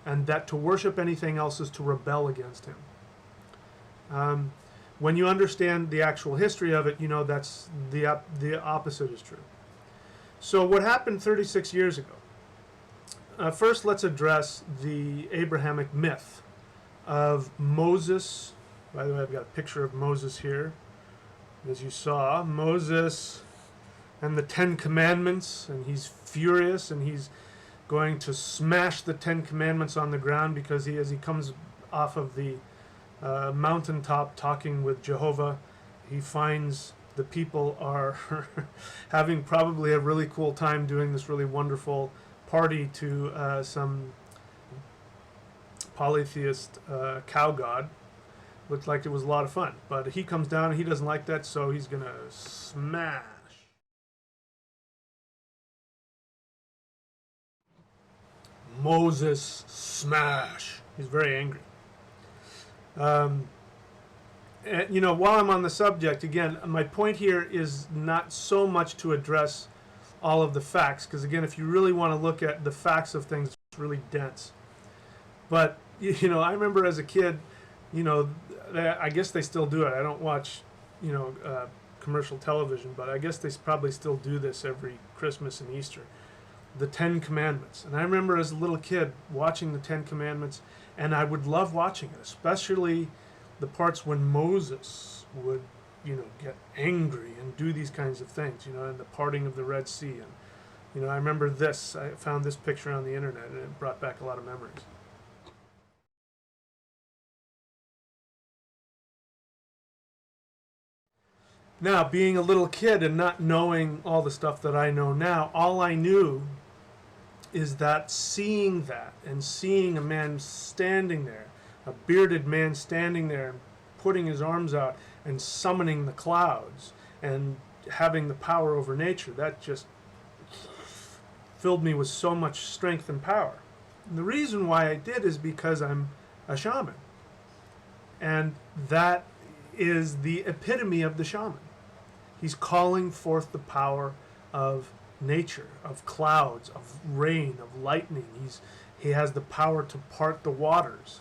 and that to worship anything else is to rebel against him. When you understand the actual history of it, that's the opposite is true. So what happened 36 years ago? First, let's address the Abrahamic myth of Moses. By the way, I've got a picture of Moses here. As you saw, Moses and the Ten Commandments, and he's furious, and he's going to smash the Ten Commandments on the ground because as he comes off of the mountaintop talking with Jehovah, he finds the people are having probably a really cool time doing this really wonderful party to some polytheist cow god. Looked like it was a lot of fun, but he comes down and he doesn't like that, so he's gonna smash. Moses smash. He's very angry. And, while I'm on the subject, again, my point here is not so much to address all of the facts, because again, if you really want to look at the facts of things, it's really dense. But I remember as a kid, I guess they still do it. I don't watch, commercial television, but I guess they probably still do this every Christmas and Easter. The Ten Commandments. And I remember as a little kid watching the Ten Commandments, and I would love watching it, especially the parts when Moses would, get angry and do these kinds of things, and the parting of the Red Sea. And, I remember this. I found this picture on the internet, and it brought back a lot of memories. Now, being a little kid and not knowing all the stuff that I know now, all I knew is that seeing that and seeing a man standing there, a bearded man standing there and putting his arms out and summoning the clouds and having the power over nature, that just filled me with so much strength and power. And the reason why I did is because I'm a shaman. And that is the epitome of the shaman. He's calling forth the power of nature, of clouds, of rain, of lightning. He has the power to part the waters,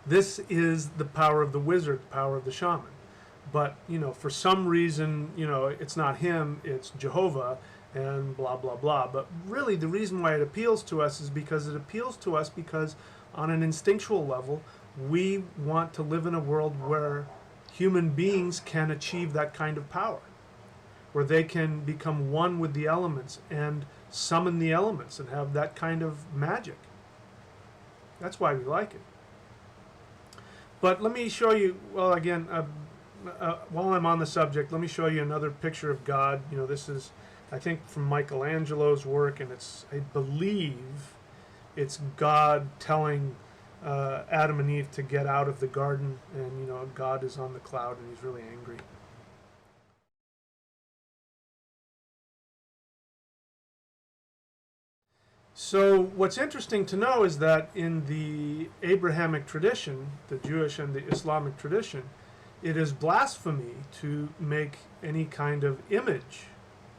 This is the power of the wizard, the power of the shaman. But, for some reason, it's not him, it's Jehovah, and blah, blah, blah. But really, the reason why it appeals to us is because it appeals to us because on an instinctual level, we want to live in a world where human beings can achieve that kind of power, where they can become one with the elements and summon the elements and have that kind of magic. That's why we like it. But let me show you, well, again, while I'm on the subject, let me show you another picture of God. This is I think from Michelangelo's work, and I believe it's God telling Adam and Eve to get out of the garden, and God is on the cloud and he's really angry. So what's interesting to know is that in the Abrahamic tradition, the Jewish and the Islamic tradition, it is blasphemy to make any kind of image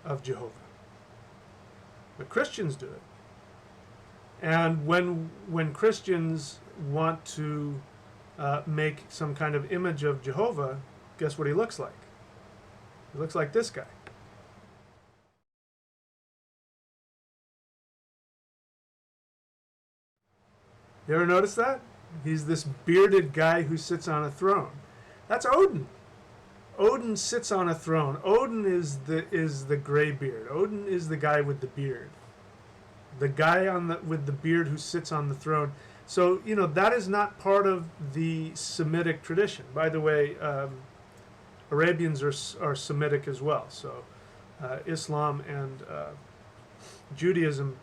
of Jehovah. The Christians do it. And when Christians want to make some kind of image of Jehovah, guess what he looks like? He looks like this guy. You ever notice that? He's this bearded guy who sits on a throne. That's Odin. Odin sits on a throne. Odin is the gray beard. Odin is the guy with the beard. The guy with the beard who sits on the throne. So that is not part of the Semitic tradition. By the way, Arabians are Semitic as well. So Islam and Judaism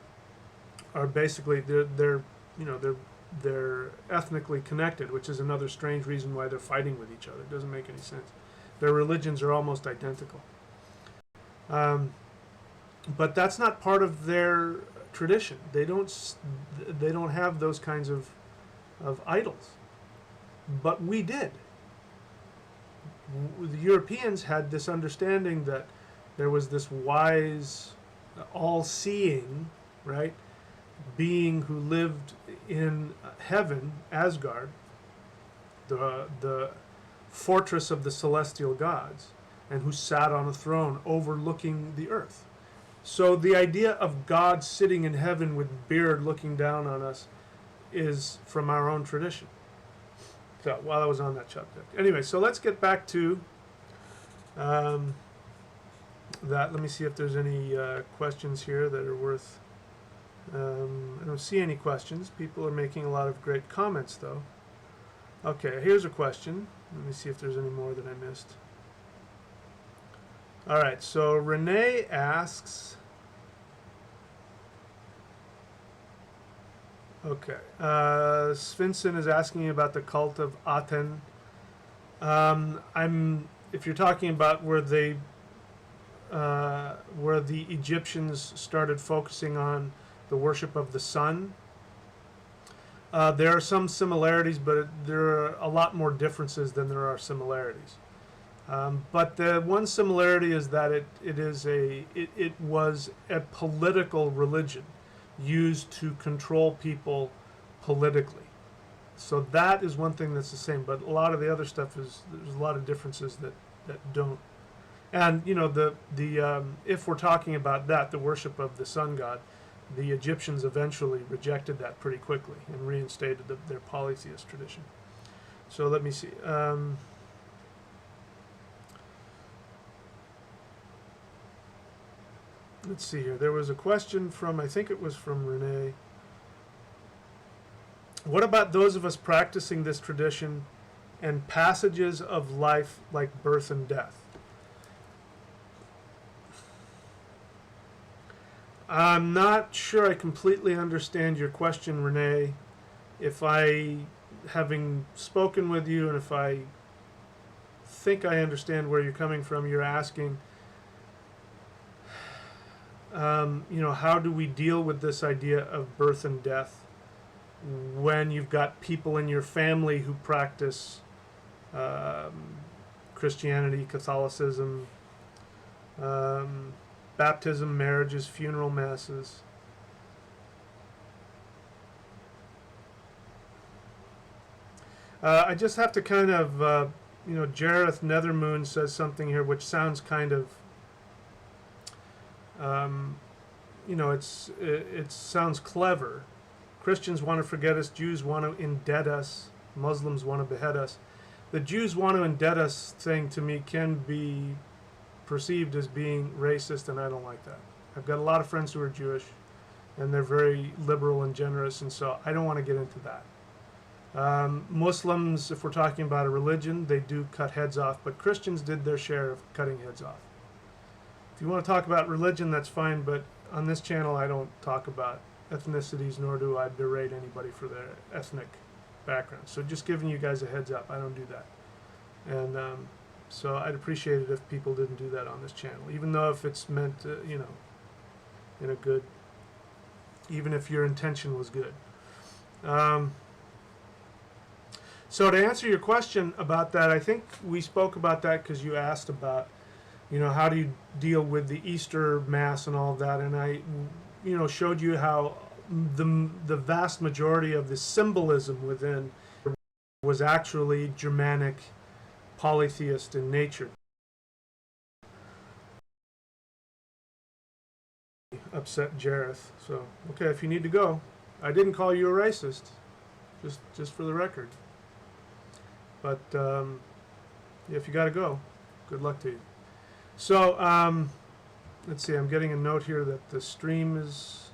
are basically they're ethnically connected, which is another strange reason why they're fighting with each other. It doesn't make any sense. Their religions are almost identical. But that's not part of their tradition. They don't have those kinds of idols. But we did. The Europeans had this understanding that there was this wise, all-seeing, right, being who lived in heaven, Asgard, the fortress of the celestial gods, and who sat on a throne overlooking the earth. So the idea of God sitting in heaven with beard looking down on us is from our own tradition. So while I was on that subject. Anyway, so let's get back to that. Let me see if there's any questions here that are worth... I don't see any questions. People are making a lot of great comments, though. Okay, here's a question. Let me see if there's any more that I missed. All right, so Renee asks... Okay, Svensson is asking about the cult of Aten. If you're talking about where the Egyptians started focusing on the worship of the sun, there are some similarities, but there are a lot more differences than there are similarities. But the one similarity is that it was a political religion used to control people politically. So that is one thing that's the same. But a lot of the other stuff there's a lot of differences that don't. And if we're talking about that, the worship of the sun god, the Egyptians eventually rejected that pretty quickly and reinstated their polytheist tradition. So let me see. Let's see here. There was a question from, I think it was from Renee. What about those of us practicing this tradition and passages of life like birth and death? I'm not sure I completely understand your question, Renee. Having spoken with you, and if I think I understand where you're coming from, you're asking, how do we deal with this idea of birth and death when you've got people in your family who practice Christianity, Catholicism, baptism, marriages, funeral masses? I just have to kind of, Jareth Nethermoon says something here which sounds kind of, it sounds clever. Christians want to forget us, Jews want to indebt us, Muslims want to behead us. The Jews want to indebt us thing to me can be perceived as being racist, and I don't like that. I've got a lot of friends who are Jewish, and they're very liberal and generous, and so I don't want to get into that. Muslims, if we're talking about a religion, they do cut heads off, but Christians did their share of cutting heads off. If you want to talk about religion, that's fine, but on this channel I don't talk about ethnicities, nor do I berate anybody for their ethnic background. So just giving you guys a heads up, I don't do that. And so I'd appreciate it if people didn't do that on this channel, even though if it's meant to, you know, in a good, even if your intention was good. So to answer your question about that, I think we spoke about that because you asked about, you know, how do you deal with the Easter Mass and all of that, and I, you know, showed you how the vast majority of the symbolism within was actually Germanic, polytheist in nature. Upset Jareth. So okay, if you need to go, I didn't call you a racist, just for the record. But if you got to go, good luck to you. So let's see. I'm getting a note here that the stream is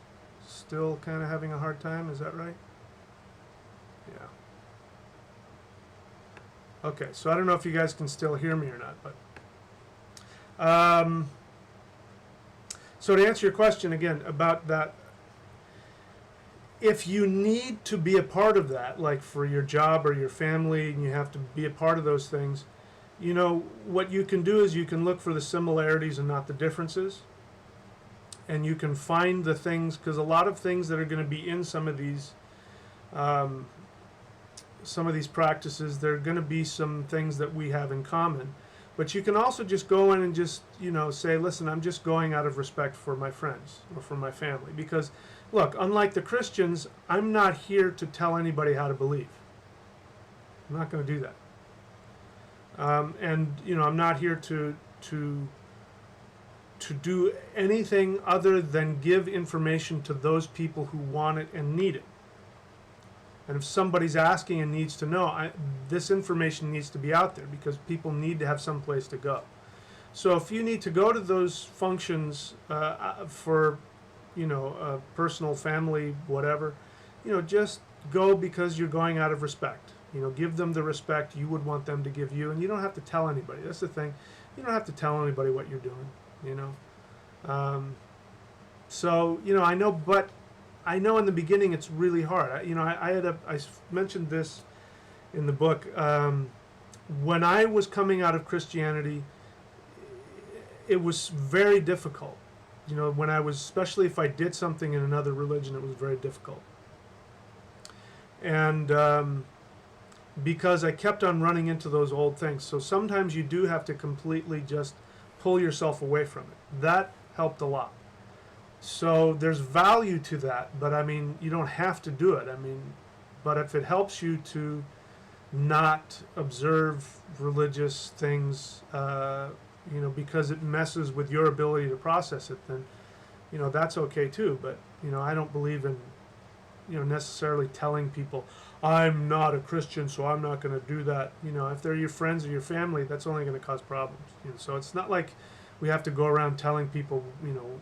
still kind of having a hard time. Is that right? Yeah. Okay. So I don't know if you guys can still hear me or not, but. So to answer your question again about that, if you need to be a part of that, like for your job or your family, and you have to be a part of those things, you know, what you can do is you can look for the similarities and not the differences. And you can find the things, because a lot of things that are going to be in some of these practices, there are going to be some things that we have in common. But you can also just go in and just, you know, say, listen, I'm just going out of respect for my friends or for my family. Because, look, unlike the Christians, I'm not here to tell anybody how to believe. I'm not going to do that. And, you know, I'm not here to do anything other than give information to those people who want it and need it. And if somebody's asking and needs to know, this information needs to be out there because people need to have some place to go. So if you need to go to those functions for, you know, personal, family, whatever, you know, just go because you're going out of respect. You know, give them the respect you would want them to give you, and you don't have to tell anybody. That's the thing. You don't have to tell anybody what you're doing, you know. So, you know, I know, but I know in the beginning it's really hard. I mentioned this in the book. When I was coming out of Christianity, it was very difficult. You know, when I was, especially if I did something in another religion, it was very difficult. And because I kept on running into those old things. So sometimes you do have to completely just pull yourself away from it. That helped a lot. So there's value to that, but I mean, you don't have to do it. I mean, but if it helps you to not observe religious things, you know, because it messes with your ability to process it, then, you know, that's okay too. But, you know, I don't believe in, you know, necessarily telling people, I'm not a Christian, so I'm not going to do that. You know, if they're your friends or your family, that's only going to cause problems. You know, so it's not like we have to go around telling people, you know,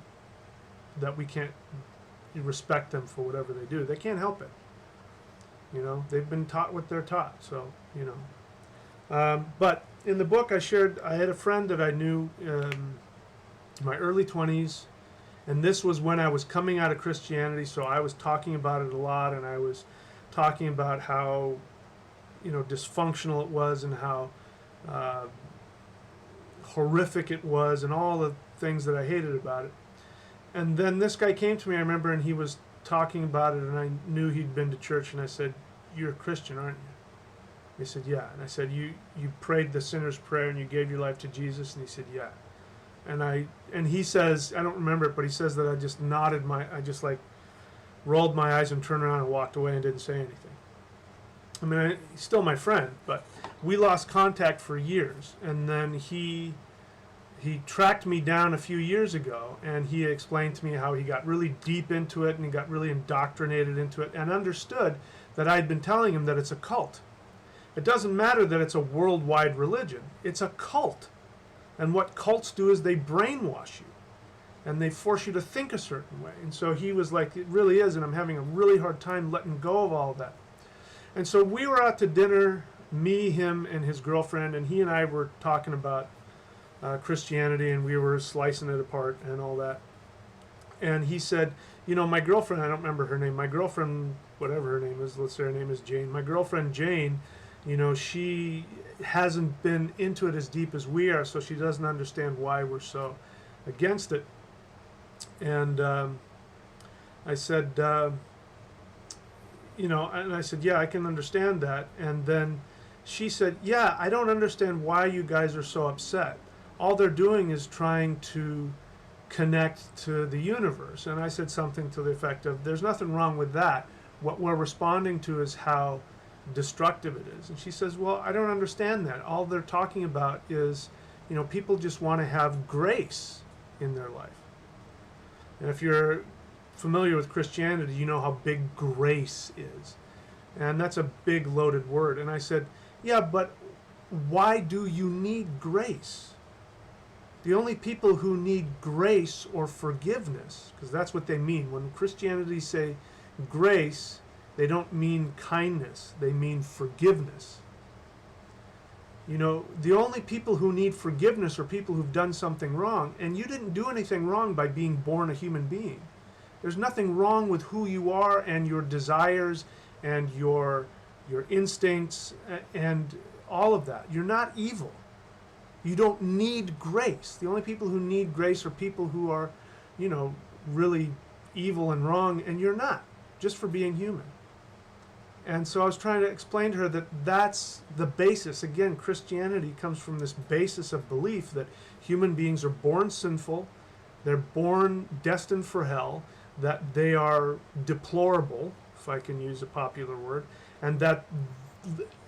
that we can't respect them for whatever they do. They can't help it. You know, they've been taught what they're taught. So, you know. But in the book I shared, I had a friend that I knew in my early 20s, and this was when I was coming out of Christianity, so I was talking about it a lot, and I was talking about how, you know, dysfunctional it was and how horrific it was and all the things that I hated about it. And then this guy came to me, I remember, and he was talking about it, and I knew he'd been to church, and I said, you're a Christian, aren't you? He said, yeah. And I said, you prayed the sinner's prayer and you gave your life to Jesus? And he said, yeah. And he says, I don't remember it, but he says that I just like rolled my eyes and turned around and walked away and didn't say anything. I mean, he's still my friend, but we lost contact for years. And then he tracked me down a few years ago, and he explained to me how he got really deep into it and he got really indoctrinated into it and understood that I'd been telling him that it's a cult. It doesn't matter that it's a worldwide religion. It's a cult. And what cults do is they brainwash you and they force you to think a certain way. And so he was like, it really is, and I'm having a really hard time letting go of all that. And so we were out to dinner, me, him, and his girlfriend, and he and I were talking about Christianity, and we were slicing it apart and all that. And he said, my girlfriend, I don't remember her name, my girlfriend, whatever her name is, let's say her name is Jane, my girlfriend Jane, she hasn't been into it as deep as we are, so she doesn't understand why we're so against it. And I said, and I said, yeah, I can understand that. And then she said, yeah, I don't understand why you guys are so upset. All they're doing is trying to connect to the universe. And I said something to the effect of, there's nothing wrong with that. What we're responding to is how destructive it is. And she says, well, I don't understand that. All they're talking about is, people just want to have grace in their life. And if you're familiar with Christianity, you know how big grace is. And that's a big loaded word. And I said, yeah, but why do you need grace? The only people who need grace or forgiveness, because that's what they mean. When Christianity say grace, they don't mean kindness. They mean forgiveness. The only people who need forgiveness are people who've done something wrong. And you didn't do anything wrong by being born a human being. There's nothing wrong with who you are and your desires and your instincts and all of that. You're not evil. You don't need grace. The only people who need grace are people who are, really evil and wrong, and you're not, just for being human. And so I was trying to explain to her that that's the basis. Again, Christianity comes from this basis of belief that human beings are born sinful, they're born destined for hell, that they are deplorable, if I can use a popular word, and that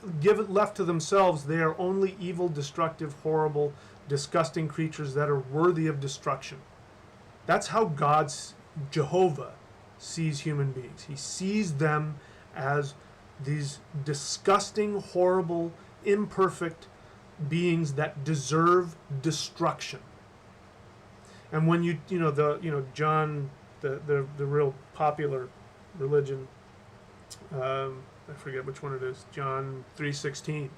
left to themselves, they are only evil, destructive, horrible, disgusting creatures that are worthy of destruction. That's how Jehovah sees human beings. He sees them as these disgusting, horrible, imperfect beings that deserve destruction. And when John, the real popular religion, I forget which one it is, John 3:16.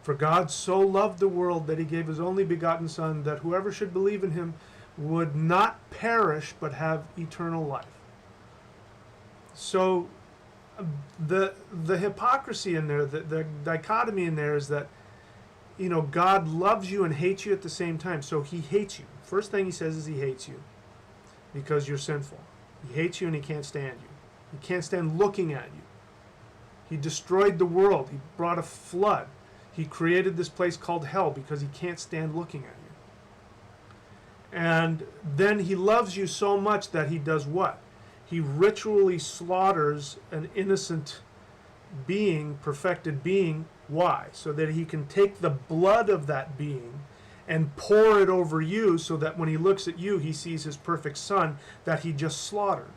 For God so loved the world that he gave his only begotten Son, that whoever should believe in him would not perish but have eternal life. So the hypocrisy in there, the dichotomy in there is that, God loves you and hates you at the same time. So he hates you. First thing he says is he hates you because you're sinful. He hates you and he can't stand you. He can't stand looking at you. He destroyed the world. He brought a flood. He created this place called hell because he can't stand looking at you. And then he loves you so much that he does what? He ritually slaughters an innocent being, perfected being. Why? So that he can take the blood of that being and pour it over you so that when he looks at you, he sees his perfect Son that he just slaughtered.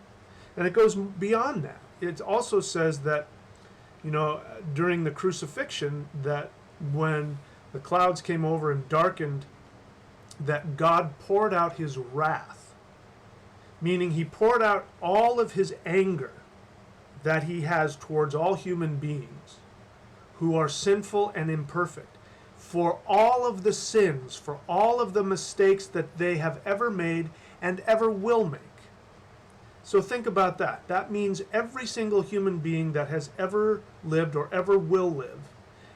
And it goes beyond that. It also says that, during the crucifixion, that when the clouds came over and darkened, that God poured out his wrath, meaning he poured out all of his anger that he has towards all human beings who are sinful and imperfect, for all of the sins, for all of the mistakes that they have ever made and ever will make. So think about that. That means every single human being that has ever lived or ever will live.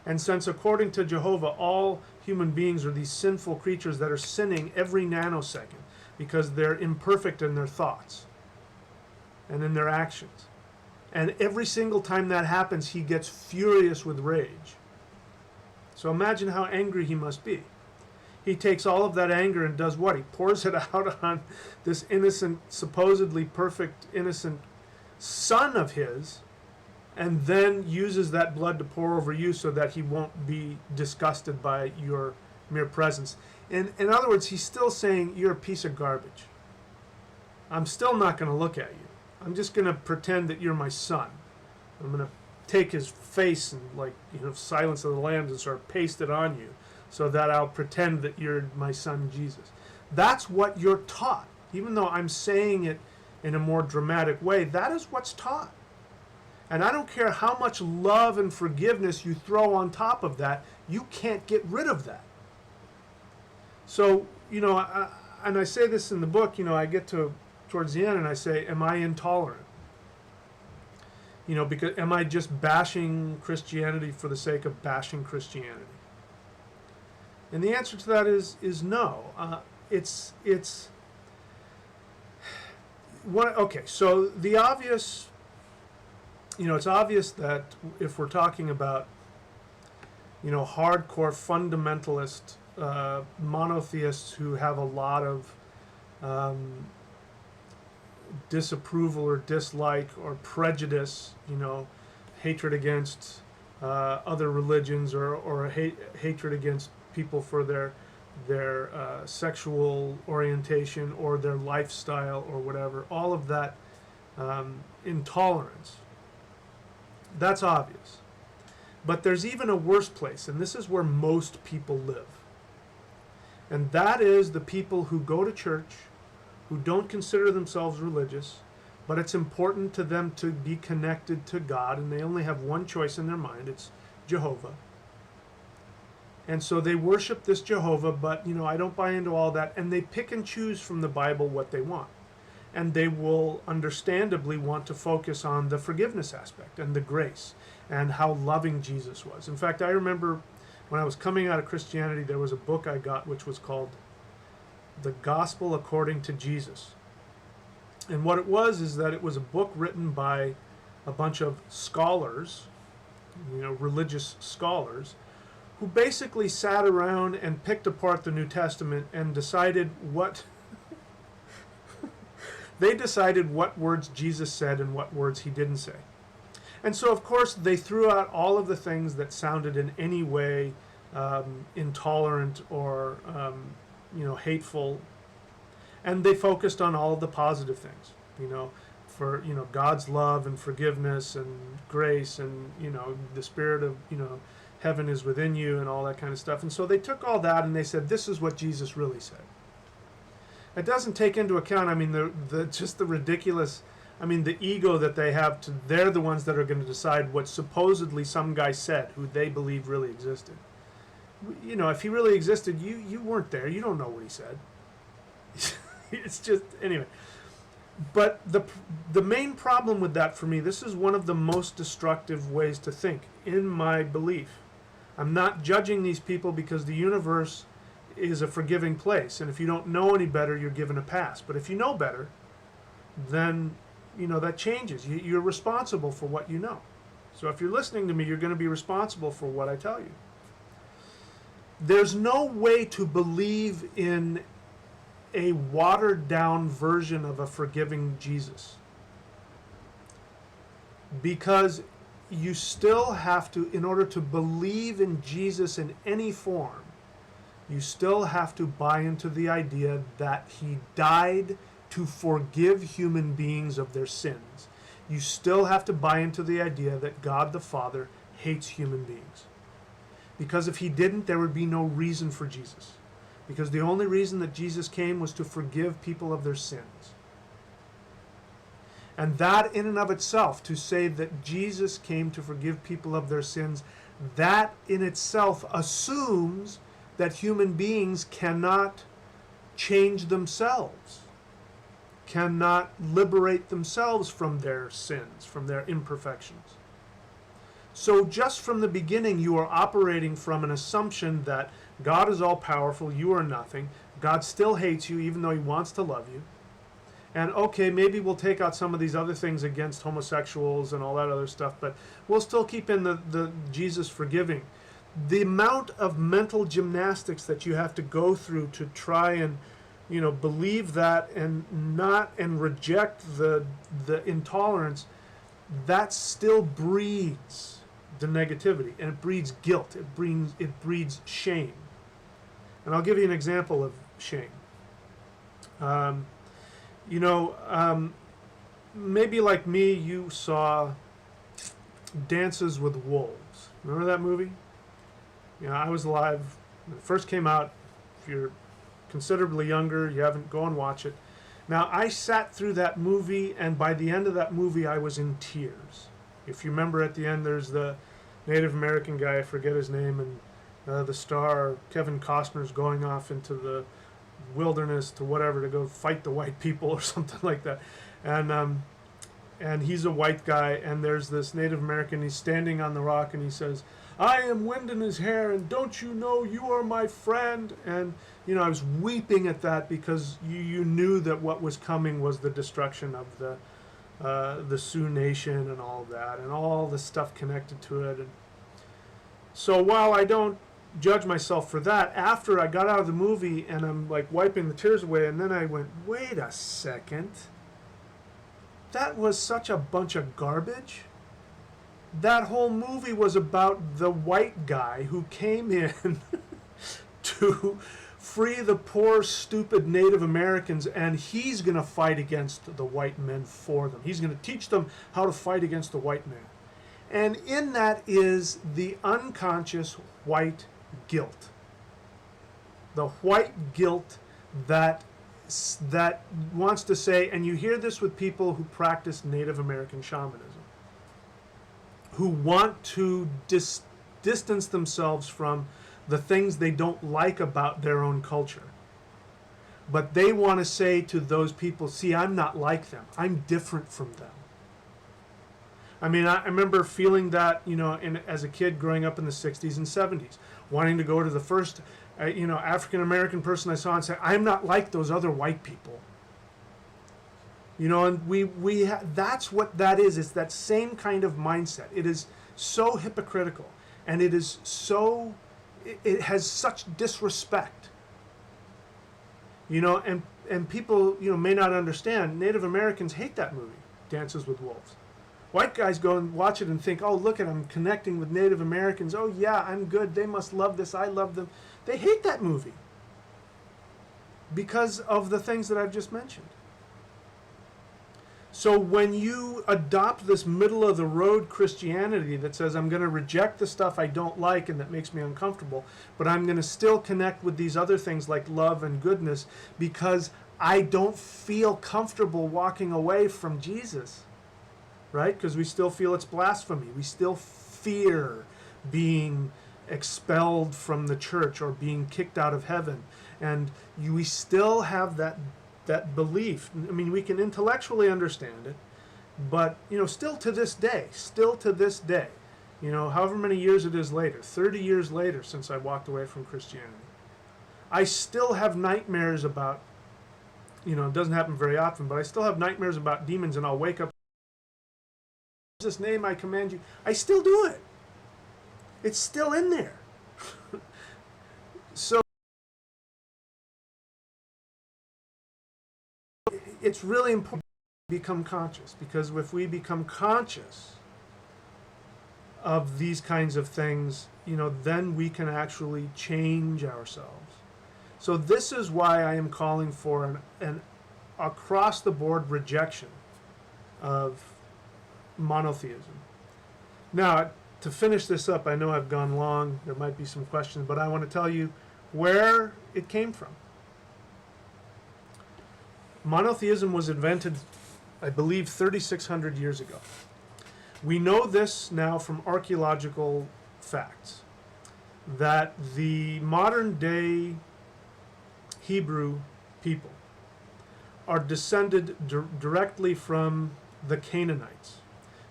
And since according to Jehovah, all human beings are these sinful creatures that are sinning every nanosecond because they're imperfect in their thoughts and in their actions. And every single time that happens, he gets furious with rage. So imagine how angry he must be. He takes all of that anger and does what? He pours it out on this innocent, supposedly perfect, innocent son of his, and then uses that blood to pour over you so that he won't be disgusted by your mere presence. In other words, he's still saying you're a piece of garbage. I'm still not going to look at you. I'm just going to pretend that you're my son. I'm going to take his face and Silence of the Lambs and sort of paste it on you, so that I'll pretend that you're my son Jesus. That's what you're taught. Even though I'm saying it in a more dramatic way, that is what's taught. And I don't care how much love and forgiveness you throw on top of that, you can't get rid of that. So, and I say this in the book, I get towards the end and I say, am I intolerant? Because am I just bashing Christianity for the sake of bashing Christianity? And the answer to that is no. It's what? Okay, so the obvious, it's obvious that if we're talking about, hardcore fundamentalist monotheists who have a lot of disapproval or dislike or prejudice, hatred against other religions or hatred against people for their sexual orientation or their lifestyle or whatever, all of that intolerance, that's obvious. But there's even a worse place, and this is where most people live. And that is the people who go to church, who don't consider themselves religious, but it's important to them to be connected to God, and they only have one choice in their mind, it's Jehovah. And so they worship this Jehovah, but, I don't buy into all that, and they pick and choose from the Bible what they want. And they will understandably want to focus on the forgiveness aspect and the grace and how loving Jesus was. In fact, I remember when I was coming out of Christianity, there was a book I got which was called The Gospel According to Jesus. And what it was is that it was a book written by a bunch of scholars, religious scholars, who basically sat around and picked apart the New Testament and decided what they decided what words Jesus said and what words he didn't say. And so, of course, they threw out all of the things that sounded in any way intolerant or hateful, and they focused on all of the positive things, for God's love and forgiveness and grace and the spirit of heaven is within you and all that kind of stuff. And so they took all that and they said, this is what Jesus really said. It doesn't take into account, the ridiculous, the ego that they have. They're the ones that are going to decide what supposedly some guy said who they believe really existed. If he really existed, you weren't there. You don't know what he said. It's just, anyway. But the main problem with that for me, this is one of the most destructive ways to think, in my belief. I'm not judging these people because the universe is a forgiving place, and if you don't know any better, you're given a pass. But if you know better, then that changes. You're responsible for what you know. So if you're listening to me, you're going to be responsible for what I tell you. There's no way to believe in a watered-down version of a forgiving Jesus, because you still have to, in order to believe in Jesus in any form, you still have to buy into the idea that he died to forgive human beings of their sins. You still have to buy into the idea that God the Father hates human beings. Because if he didn't, there would be no reason for Jesus. Because the only reason that Jesus came was to forgive people of their sins. And that in and of itself, to say that Jesus came to forgive people of their sins, that in itself assumes that human beings cannot change themselves, cannot liberate themselves from their sins, from their imperfections. So just from the beginning, you are operating from an assumption that God is all-powerful, you are nothing, God still hates you even though he wants to love you. And okay, maybe we'll take out some of these other things against homosexuals and all that other stuff, but we'll still keep in the Jesus forgiving. The amount of mental gymnastics that you have to go through to try and believe that and reject the intolerance, that still breeds the negativity, and it breeds guilt, it breeds shame. And I'll give you an example of shame. Maybe like me, you saw Dances with Wolves. Remember that movie? I was alive when it first came out. If you're considerably younger, you haven't, go and watch it. Now, I sat through that movie, and by the end of that movie, I was in tears. If you remember, at the end, there's the Native American guy, I forget his name, and the star, Kevin Costner's going off into the wilderness to whatever to go fight the white people or something like that, and he's a white guy, and there's this Native American. He's standing on the rock, and he says, "I am wind in his hair, and don't you know you are my friend?" And I was weeping at that, because you knew that what was coming was the destruction of the Sioux Nation and all that, and all the stuff connected to it. And so while I don't judge myself for that, after I got out of the movie and I'm like wiping the tears away, and then I went, wait a second, that was such a bunch of garbage. That whole movie was about the white guy who came in to free the poor, stupid Native Americans, and he's going to fight against the white men for them. He's going to teach them how to fight against the white man. And in that is the unconscious white guilt. The white guilt that wants to say, and you hear this with people who practice Native American shamanism, who want to distance themselves from the things they don't like about their own culture. But they want to say to those people, see, I'm not like them. I'm different from them. I mean, I remember feeling that, as a kid growing up in the 60s and 70s, wanting to go to the first, African-American person I saw and say, I'm not like those other white people. And that's what that is. It's that same kind of mindset. It is so hypocritical, and it is so, it has such disrespect. And people, may not understand, Native Americans hate that movie, Dances with Wolves. White guys go and watch it and think, oh, look at, I'm connecting with Native Americans. Oh, yeah, I'm good. They must love this. I love them. They hate that movie because of the things that I've just mentioned. So when you adopt this middle-of-the-road Christianity that says, I'm going to reject the stuff I don't like and that makes me uncomfortable, but I'm going to still connect with these other things like love and goodness because I don't feel comfortable walking away from Jesus. Right? Because we still feel it's blasphemy. We still fear being expelled from the church or being kicked out of heaven. And we still have that belief. I mean, we can intellectually understand it, but, still to this day, however many years it is later, 30 years later since I walked away from Christianity, I still have nightmares about, it doesn't happen very often, but I still have nightmares about demons, and I'll wake up, in Jesus' name I command you. I still do it. It's still in there. So it's really important to become conscious, because if we become conscious of these kinds of things, then we can actually change ourselves. So this is why I am calling for an across-the-board rejection of monotheism. Now, to finish this up, I know I've gone long, there might be some questions, but I want to tell you where it came from. Monotheism was invented, I believe, 3,600 years ago. We know this now from archaeological facts, that the modern day Hebrew people are descended directly from the Canaanites.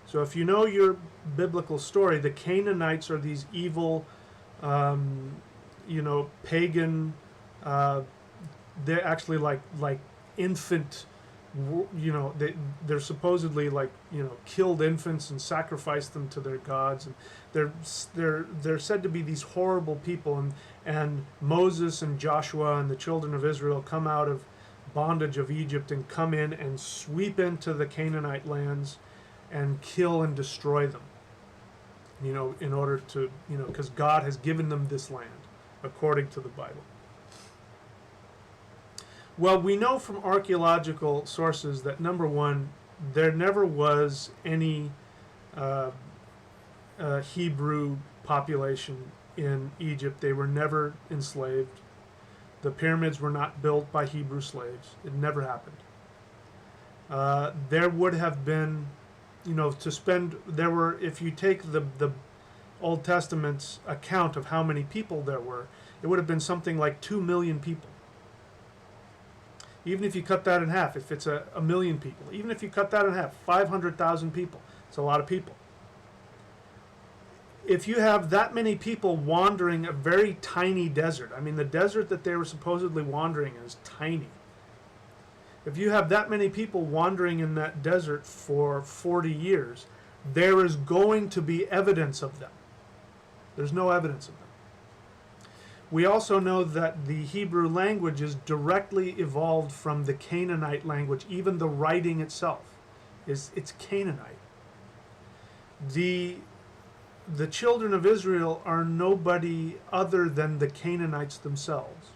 So if you know your biblical story, the Canaanites are these evil, pagan, they're actually like infant, they're supposedly killed infants and sacrificed them to their gods, and they're said to be these horrible people, and Moses and Joshua and the children of Israel come out of bondage of Egypt and come in and sweep into the Canaanite lands and kill and destroy them, in order to, because God has given them this land, according to the Bible. Well, we know from archaeological sources that, number one, there never was any Hebrew population in Egypt. They were never enslaved. The pyramids were not built by Hebrew slaves. It never happened. There would have been, if you take the Old Testament's account of how many people there were, it would have been something like 2 million people. Even if you cut that in half, if it's a million people, even if you cut that in half, 500,000 people, it's a lot of people. If you have that many people wandering a very tiny desert, I mean, the desert that they were supposedly wandering is tiny. If you have that many people wandering in that desert for 40 years, there is going to be evidence of them. There's no evidence of them. We also know that the Hebrew language is directly evolved from the Canaanite language. Even the writing itself it's Canaanite. The children of Israel are nobody other than the Canaanites themselves.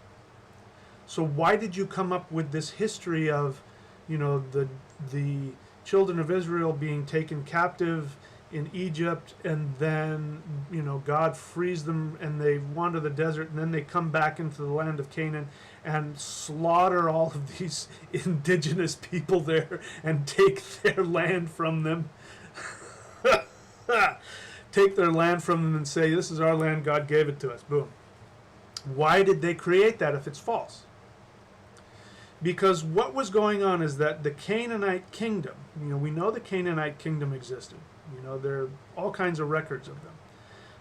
So why did you come up with this history of, the children of Israel being taken captive in Egypt, and then, God frees them and they wander the desert, and then they come back into the land of Canaan and slaughter all of these indigenous people there and take their land from them? Take their land from them and say, this is our land, God gave it to us. Boom. Why did they create that if it's false? Because what was going on is that the Canaanite kingdom, we know the Canaanite kingdom existed. There are all kinds of records of them.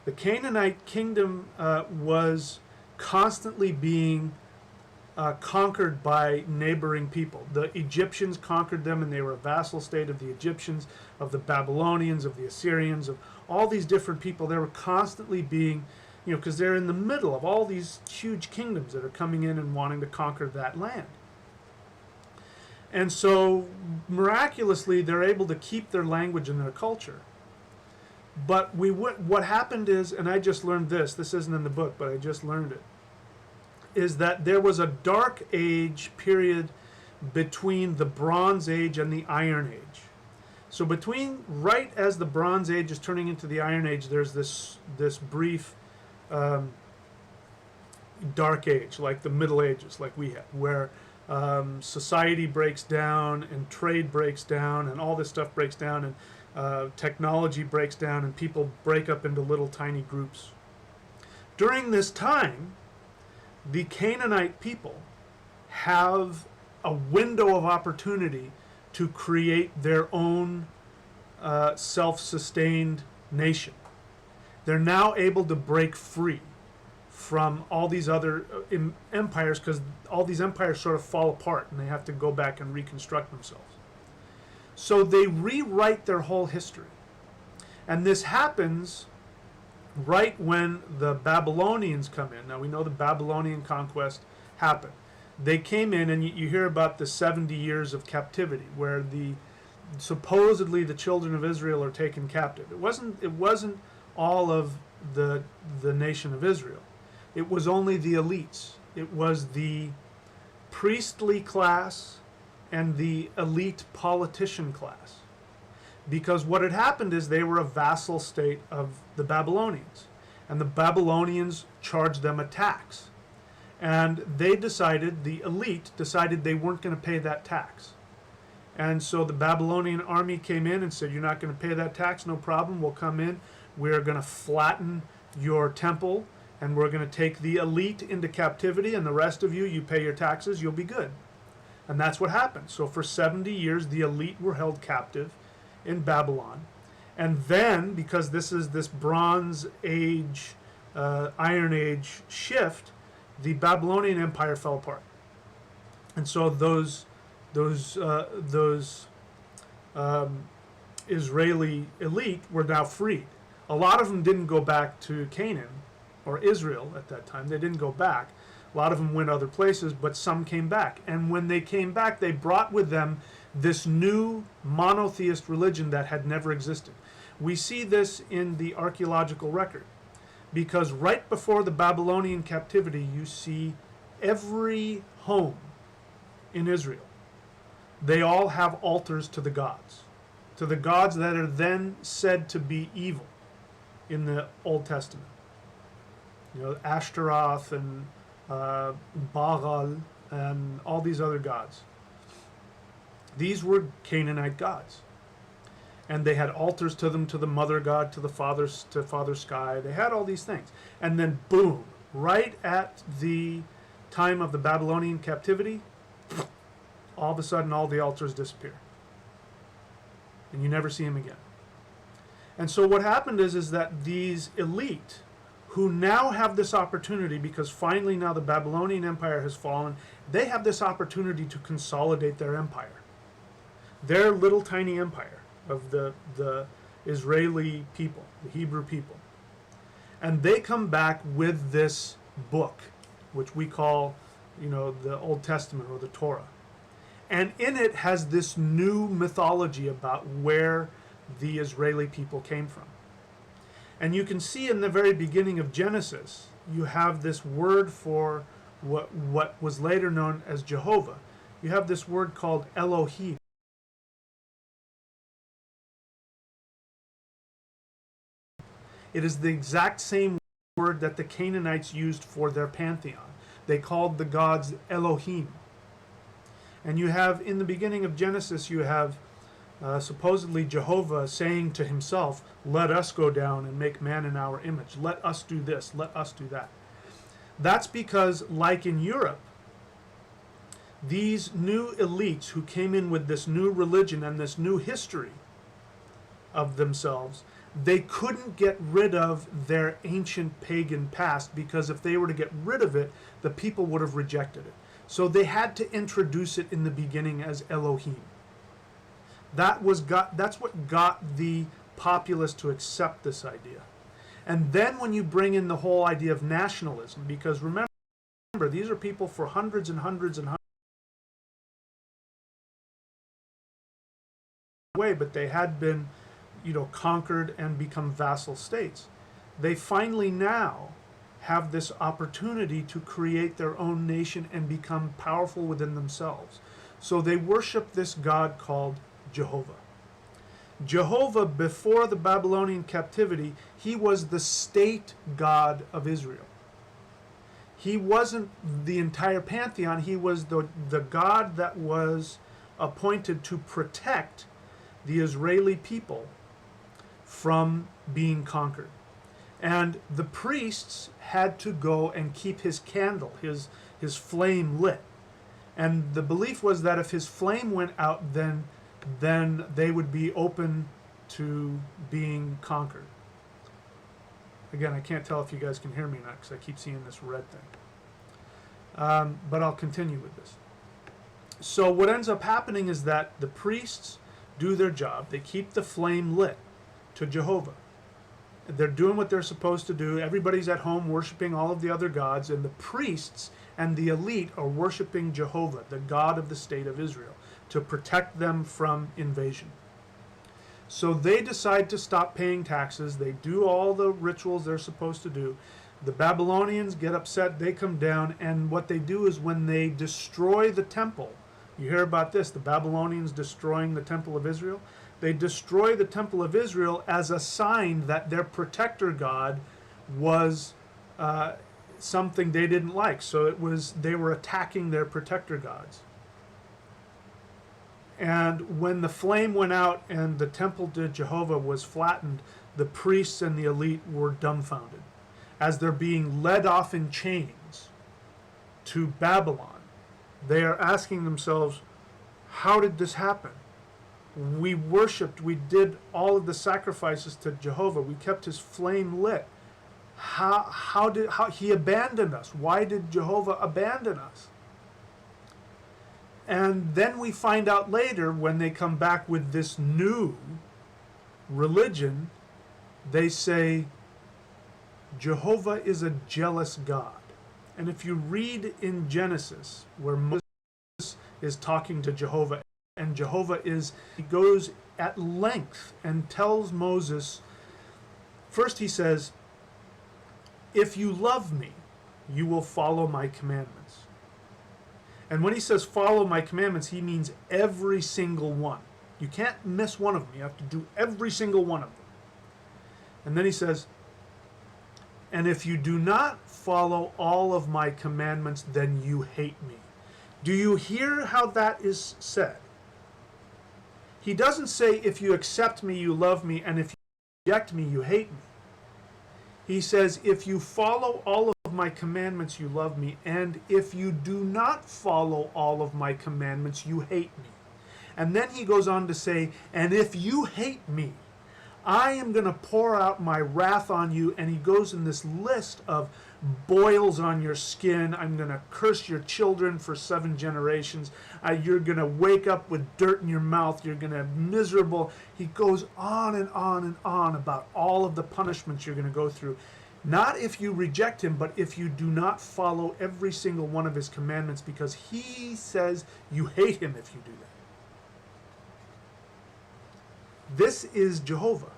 The Canaanite kingdom was constantly being conquered by neighboring people. The Egyptians conquered them, and they were a vassal state of the Egyptians, of the Babylonians, of the Assyrians, of all these different people. They were constantly being, because they're in the middle of all these huge kingdoms that are coming in and wanting to conquer that land. And so, miraculously, they're able to keep their language and their culture. But what happened is, and I just learned this isn't in the book, but I just learned it, is that there was a dark age period between the Bronze Age and the Iron Age. So right as the Bronze Age is turning into the Iron Age, there's this brief dark age, like the Middle Ages, like we had, where society breaks down and trade breaks down and all this stuff breaks down and technology breaks down and people break up into little tiny groups. During this time, the Canaanite people have a window of opportunity to create their own self-sustained nation. They're now able to break free from all these other empires, because all these empires sort of fall apart and they have to go back and reconstruct themselves. So they rewrite their whole history. And this happens right when the Babylonians come in. Now we know the Babylonian conquest happened. They came in, and you hear about the 70 years of captivity, where supposedly the children of Israel are taken captive. It wasn't all of the nation of Israel. It was only the elites. It was the priestly class and the elite politician class. Because what had happened is they were a vassal state of the Babylonians. And the Babylonians charged them a tax. And the elite decided they weren't going to pay that tax. And so the Babylonian army came in and said, you're not going to pay that tax, no problem, we'll come in. We're going to flatten your temple, and we're going to take the elite into captivity, and the rest of you pay your taxes, you'll be good. And that's what happened. So for 70 years, the elite were held captive in Babylon. And then, because this is this Bronze Age, Iron Age shift, the Babylonian Empire fell apart. And so those Israeli elite were now freed. A lot of them didn't go back to Canaan, or Israel at that time. They didn't go back. A lot of them went other places, but some came back. And when they came back, they brought with them this new monotheist religion that had never existed. We see this in the archaeological record, because right before the Babylonian captivity, you see every home in Israel, they all have altars to the gods that are then said to be evil in the Old Testament. Ashtaroth and Baal and all these other gods. These were Canaanite gods. And they had altars to them, to the mother god, to Father Sky. They had all these things. And then boom, right at the time of the Babylonian captivity, all of a sudden all the altars disappear. And you never see them again. And so what happened is that these elite, who now have this opportunity, because finally now the Babylonian Empire has fallen, they have this opportunity to consolidate their empire. Their little tiny empire of the Israeli people, the Hebrew people. And they come back with this book, which we call, the Old Testament or the Torah. And in it has this new mythology about where the Israeli people came from. And you can see in the very beginning of Genesis, you have this word for what was later known as Jehovah. You have this word called Elohim. It is the exact same word that the Canaanites used for their pantheon. They called the gods Elohim. And you have, in the beginning of Genesis, you have supposedly Jehovah saying to himself, let us go down and make man in our image. Let us do this, let us do that. That's because, like in Europe, these new elites who came in with this new religion and this new history of themselves, they couldn't get rid of their ancient pagan past, because if they were to get rid of it, the people would have rejected it. So they had to introduce it in the beginning as Elohim. That's what got the populace to accept this idea. And then when you bring in the whole idea of nationalism, because remember, these are people for hundreds and hundreds and hundreds away, but they had been, conquered and become vassal states. They finally now have this opportunity to create their own nation and become powerful within themselves. So they worship this god called Jehovah. Jehovah, before the Babylonian captivity, he was the state god of Israel. He wasn't the entire pantheon. He was the god that was appointed to protect the Israeli people from being conquered. And the priests had to go and keep his candle, his flame lit. And the belief was that if his flame went out, then they would be open to being conquered. Again, I can't tell if you guys can hear me or not, because I keep seeing this red thing. But I'll continue with this. So what ends up happening is that the priests do their job. They keep the flame lit to Jehovah. They're doing what they're supposed to do. Everybody's at home worshiping all of the other gods, and the priests and the elite are worshiping Jehovah, the God of the state of Israel, to protect them from invasion. So they decide to stop paying taxes. They do all the rituals they're supposed to do. The Babylonians get upset. They come down, and what they do is when they destroy the temple, you hear about this, the Babylonians destroying the temple of Israel. They destroy the temple of Israel as a sign that their protector god was something they didn't like. So they were attacking their protector gods. And when the flame went out and the temple to Jehovah was flattened, the priests and the elite were dumbfounded. As they're being led off in chains to Babylon, they are asking themselves, how did this happen? We worshipped, we did all of the sacrifices to Jehovah. We kept his flame lit. How he abandoned us? Why did Jehovah abandon us? And then we find out later, when they come back with this new religion, they say Jehovah is a jealous God. And if you read in Genesis, where Moses is talking to Jehovah, and he goes at length and tells Moses, first he says, if you love me, you will follow my commandments. And when he says follow my commandments, he means every single one. You can't miss one of them. You have to do every single one of them. And then he says, and if you do not follow all of my commandments, then you hate me. Do you hear how that is said? He doesn't say, if you accept me, you love me, and if you reject me, you hate me. He says, if you follow all of my commandments, you love me, and if you do not follow all of my commandments, you hate me. And then he goes on to say, and if you hate me, I am going to pour out my wrath on you. And he goes in this list of boils on your skin. I'm going to curse your children for 7 generations. You're going to wake up with dirt in your mouth. You're going to be miserable. He goes on and on and on about all of the punishments you're going to go through. Not if you reject him, but if you do not follow every single one of his commandments, because he says you hate him if you do that. This is Jehovah.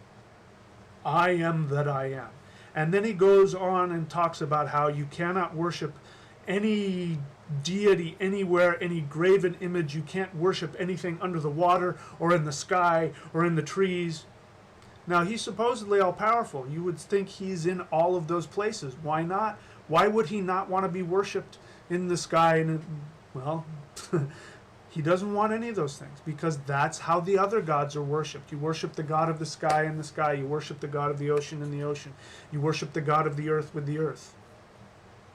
I am that I am. And then he goes on and talks about how you cannot worship any deity anywhere, any graven image. You can't worship anything under the water or in the sky or in the trees. Now, he's supposedly all-powerful. You would think he's in all of those places. Why not? Why would he not want to be worshipped in the sky? And well, he doesn't want any of those things, because that's how the other gods are worshipped. You worship the god of the sky in the sky. You worship the god of the ocean in the ocean. You worship the god of the earth with the earth.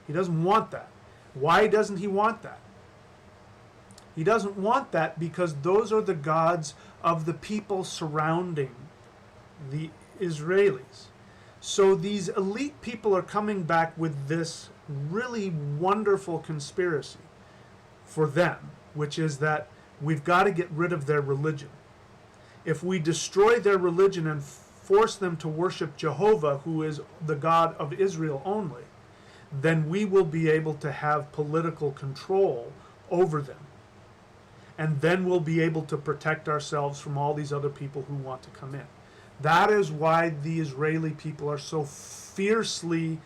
He doesn't want that. Why doesn't he want that? He doesn't want that because those are the gods of the people surrounding the Israelis. So these elite people are coming back with this really wonderful conspiracy for them, which is that we've got to get rid of their religion. If we destroy their religion and force them to worship Jehovah, who is the God of Israel only, then we will be able to have political control over them. And then we'll be able to protect ourselves from all these other people who want to come in. That is why the Israeli people are so fiercely,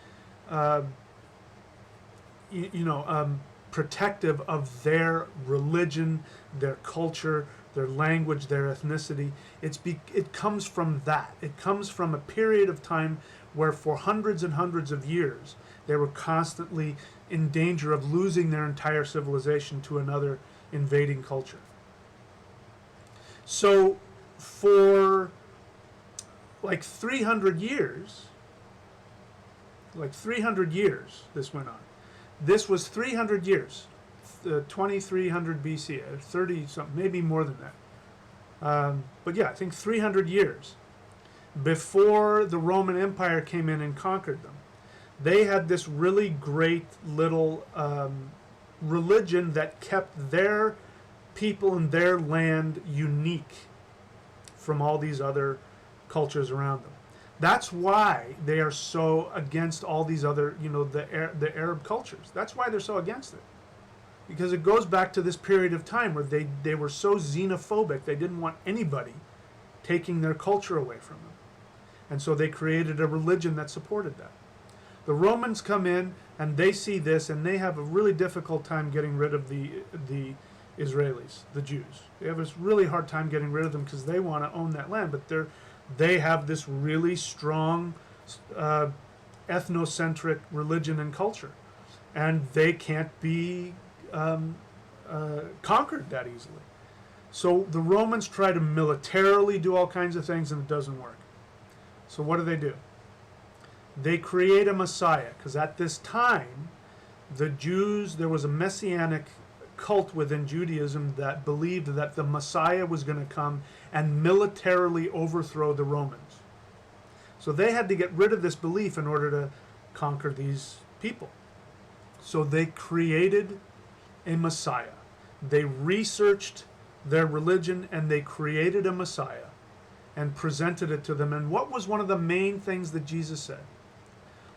protective of their religion, their culture, their language, their ethnicity. It comes from that. It comes from a period of time where for hundreds and hundreds of years they were constantly in danger of losing their entire civilization to another invading culture. So for like 300 years this went on. This was 300 years, 2300 BC, 30 something, maybe more than that. But yeah, I think 300 years before the Roman Empire came in and conquered them. They had this really great little religion that kept their people and their land unique from all these other cultures around them. That's why they are so against all these other, the Arab cultures. That's why they're so against it. Because it goes back to this period of time where they were so xenophobic, they didn't want anybody taking their culture away from them. And so they created a religion that supported that. The Romans come in and they see this and they have a really difficult time getting rid of the Israelis, the Jews. They have this really hard time getting rid of them because they want to own that land, but they have this really strong ethnocentric religion and culture, and they can't be conquered that easily. So the Romans try to militarily do all kinds of things, and it doesn't work. So what do? They create a Messiah, because at this time, the Jews, there was a messianic cult within Judaism that believed that the Messiah was going to come and militarily overthrow the Romans. So they had to get rid of this belief in order to conquer these people. So they created a Messiah. They researched their religion and they created a Messiah and presented it to them. And what was one of the main things that Jesus said?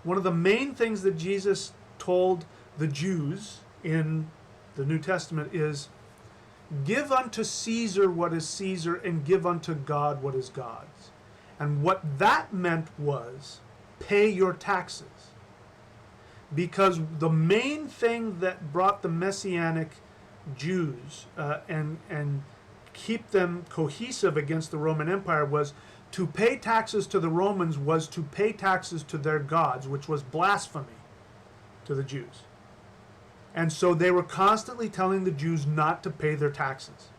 One of the main things that Jesus told the Jews in the New Testament is, give unto Caesar what is Caesar and give unto God what is God's. And what that meant was, pay your taxes. Because the main thing that brought the Messianic Jews and keep them cohesive against the Roman Empire was to pay taxes to the Romans was to pay taxes to their gods, which was blasphemy to the Jews. And so they were constantly telling the Jews not to pay their taxes.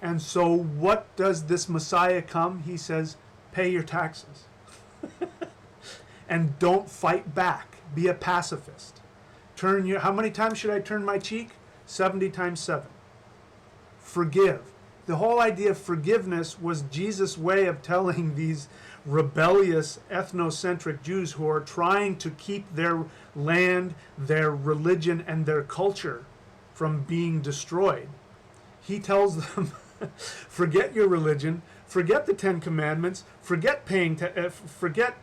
And so what does this Messiah come? He says, pay your taxes. And don't fight back. Be a pacifist. How many times should I turn my cheek? 70 times 7. Forgive. The whole idea of forgiveness was Jesus' way of telling these rebellious, ethnocentric Jews who are trying to keep their land, their religion, and their culture from being destroyed. He tells them, forget your religion, forget the Ten Commandments, forget forget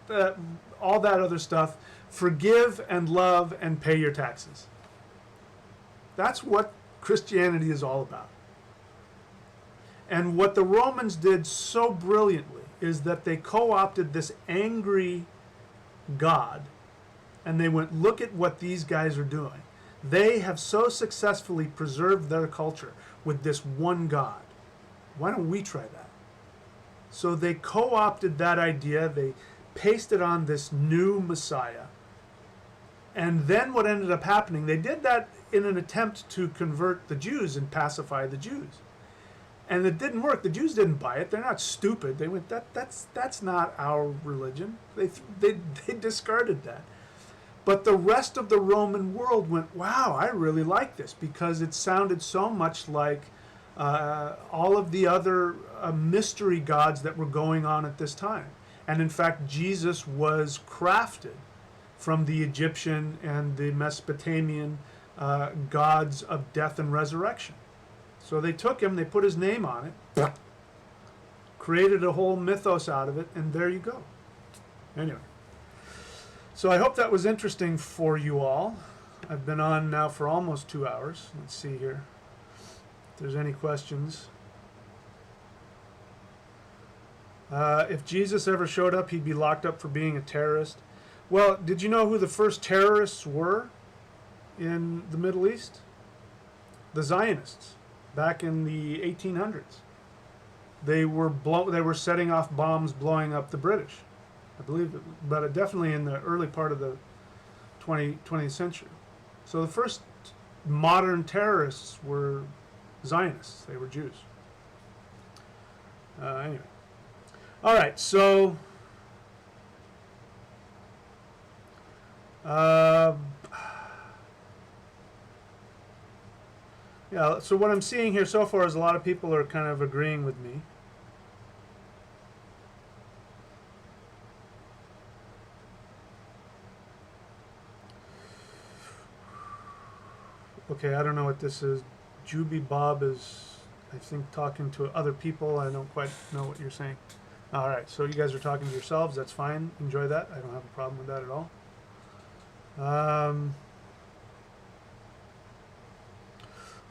all that other stuff. Forgive and love and pay your taxes. That's what Christianity is all about. And what the Romans did so brilliantly is that they co-opted this angry God, and they went, look at what these guys are doing. They have so successfully preserved their culture with this one God. Why don't we try that? So they co-opted that idea, they pasted on this new Messiah. And then what ended up happening, they did that in an attempt to convert the Jews and pacify the Jews. And it didn't work. The Jews didn't buy it. They're not stupid. They went, that's not our religion. They discarded that. But the rest of the Roman world went, wow, I really like this, because it sounded so much like all of the other mystery gods that were going on at this time. And in fact, Jesus was crafted from the Egyptian and the Mesopotamian gods of death and resurrection. So they took him, they put his name on it, created a whole mythos out of it, and there you go. Anyway. So I hope that was interesting for you all. I've been on now for almost 2 hours. Let's see here if there's any questions. If Jesus ever showed up, he'd be locked up for being a terrorist. Well, did you know who the first terrorists were in the Middle East? The Zionists, back in the 1800s. They were setting off bombs, blowing up the British, I believe, but definitely in the early part of the 20th century. So the first modern terrorists were Zionists. They were Jews. Anyway. All right, so yeah, so what I'm seeing here so far is a lot of people are kind of agreeing with me. Okay, I don't know what this is. Juby Bob is, I think, talking to other people. I don't quite know what you're saying. All right, so you guys are talking to yourselves. That's fine. Enjoy that. I don't have a problem with that at all.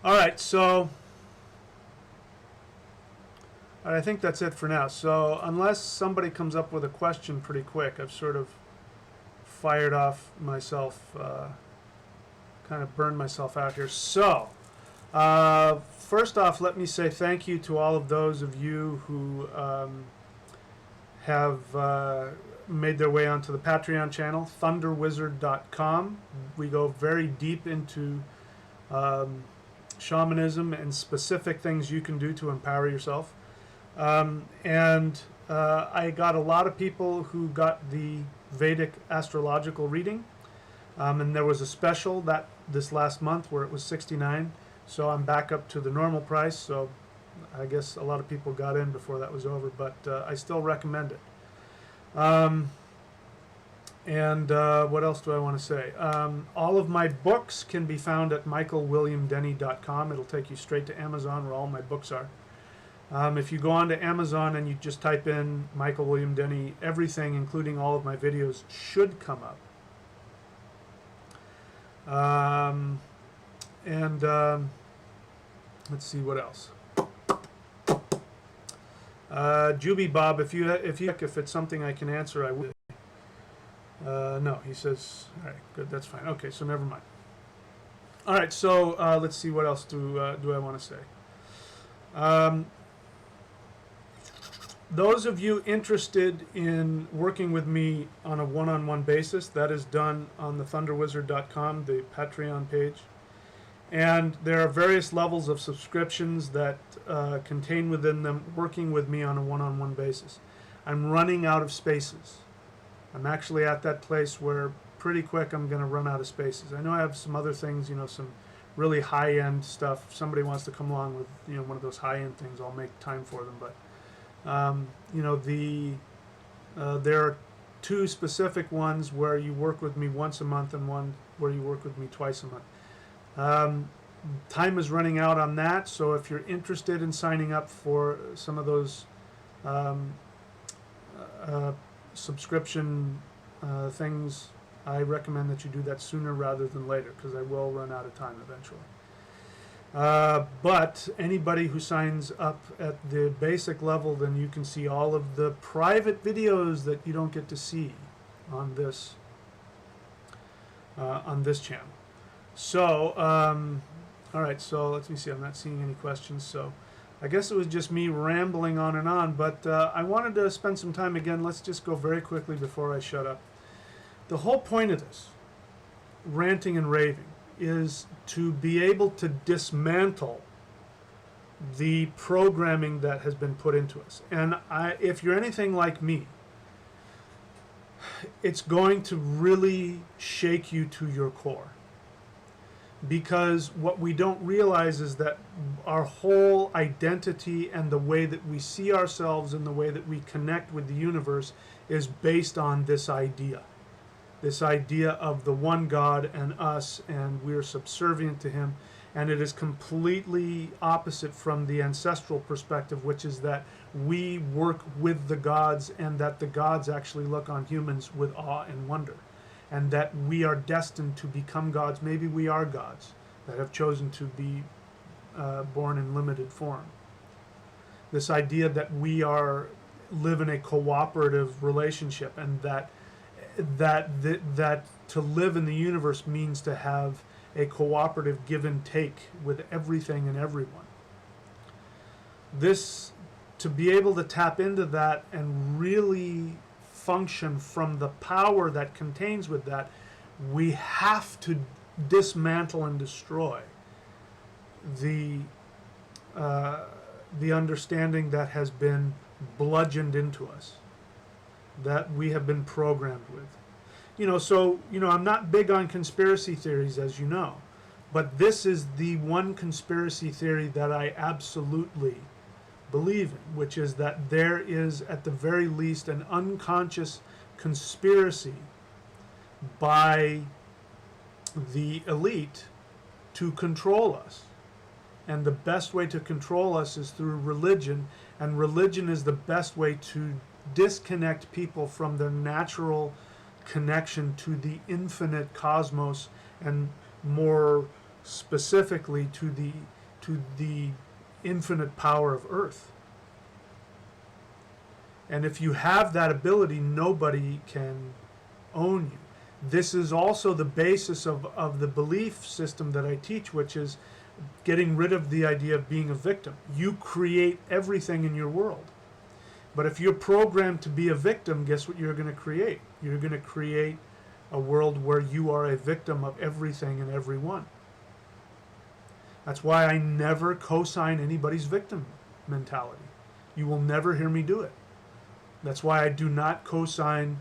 All right, so I think that's it for now. So unless somebody comes up with a question pretty quick, I've sort of fired off myself, kind of burned myself out here. So first off, let me say thank you to all of those of you who have made their way onto the Patreon channel, thunderwizard.com. We go very deep into shamanism and specific things you can do to empower yourself. And I got a lot of people who got the Vedic astrological reading. And there was a special this last month where it was $69. So I'm back up to the normal price. So I guess a lot of people got in before that was over, but I still recommend it. And what else do I want to say? All of my books can be found at michaelwilliamdenny.com. It'll take you straight to Amazon where all my books are. If you go on to Amazon and you just type in Michael William Denny, everything, including all of my videos, should come up. Let's see what else. Juby Bob, if it's something I can answer, I will. No, he says, all right, good, that's fine. Okay, so never mind. All right, so let's see, what else do I want to say? Those of you interested in working with me on a one-on-one basis, that is done on the thunderwizard.com, the Patreon page. And there are various levels of subscriptions that contain within them working with me on a one-on-one basis. I'm running out of spaces. I'm actually at that place where pretty quick I'm going to run out of spaces. I know I have some other things, some really high-end stuff. If somebody wants to come along with, one of those high-end things, I'll make time for them. But, there are two specific ones where you work with me once a month and one where you work with me twice a month. Time is running out on that, so if you're interested in signing up for some of those subscription things, I recommend that you do that sooner rather than later, because I will run out of time eventually. But anybody who signs up at the basic level, then you can see all of the private videos that you don't get to see on this channel. So, all right. So let me see. I'm not seeing any questions. So, I guess it was just me rambling on and on. But I wanted to spend some time again. Let's just go very quickly before I shut up. The whole point of this, ranting and raving, is to be able to dismantle the programming that has been put into us. And if you're anything like me, it's going to really shake you to your core. Because what we don't realize is that our whole identity and the way that we see ourselves and the way that we connect with the universe is based on this idea. This idea of the one God and us, and we're subservient to him. And it is completely opposite from the ancestral perspective, which is that we work with the gods and that the gods actually look on humans with awe and wonder. And that we are destined to become gods. Maybe we are gods that have chosen to be born in limited form. This idea that we live in a cooperative relationship, and that to live in the universe means to have a cooperative give and take with everything and everyone. To be able to tap into that and really function from the power that contains with that, we have to dismantle and destroy the understanding that has been bludgeoned into us, that we have been programmed with. I'm not big on conspiracy theories, as you know, but this is the one conspiracy theory that I absolutely believe in, which is that there is, at the very least, an unconscious conspiracy by the elite to control us. And the best way to control us is through religion, and religion is the best way to disconnect people from their natural connection to the infinite cosmos, and more specifically to the infinite power of Earth. And if you have that ability, nobody can own you. This is also the basis of the belief system that I teach, which is getting rid of the idea of being a victim. You create everything in your world. But if you're programmed to be a victim, guess what you're going to create? You're going to create a world where you are a victim of everything and everyone. That's why I never co-sign anybody's victim mentality. You will never hear me do it. That's why I do not co-sign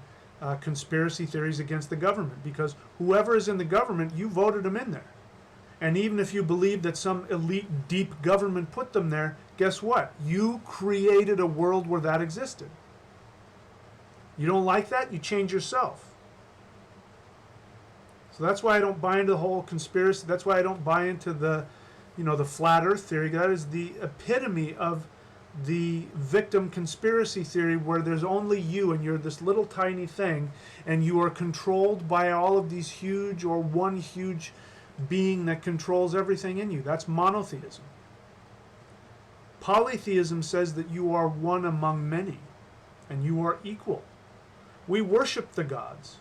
conspiracy theories against the government, because whoever is in the government, you voted them in there. And even if you believe that some elite, deep government put them there, guess what? You created a world where that existed. You don't like that? You change yourself. So that's why I don't buy into the whole conspiracy. That's why I don't buy into the flat earth theory. That is the epitome of the victim conspiracy theory, where there's only you and you're this little tiny thing, and you are controlled by all of these huge, or one huge being that controls everything in you. That's monotheism. Polytheism says that you are one among many and you are equal. We worship the gods.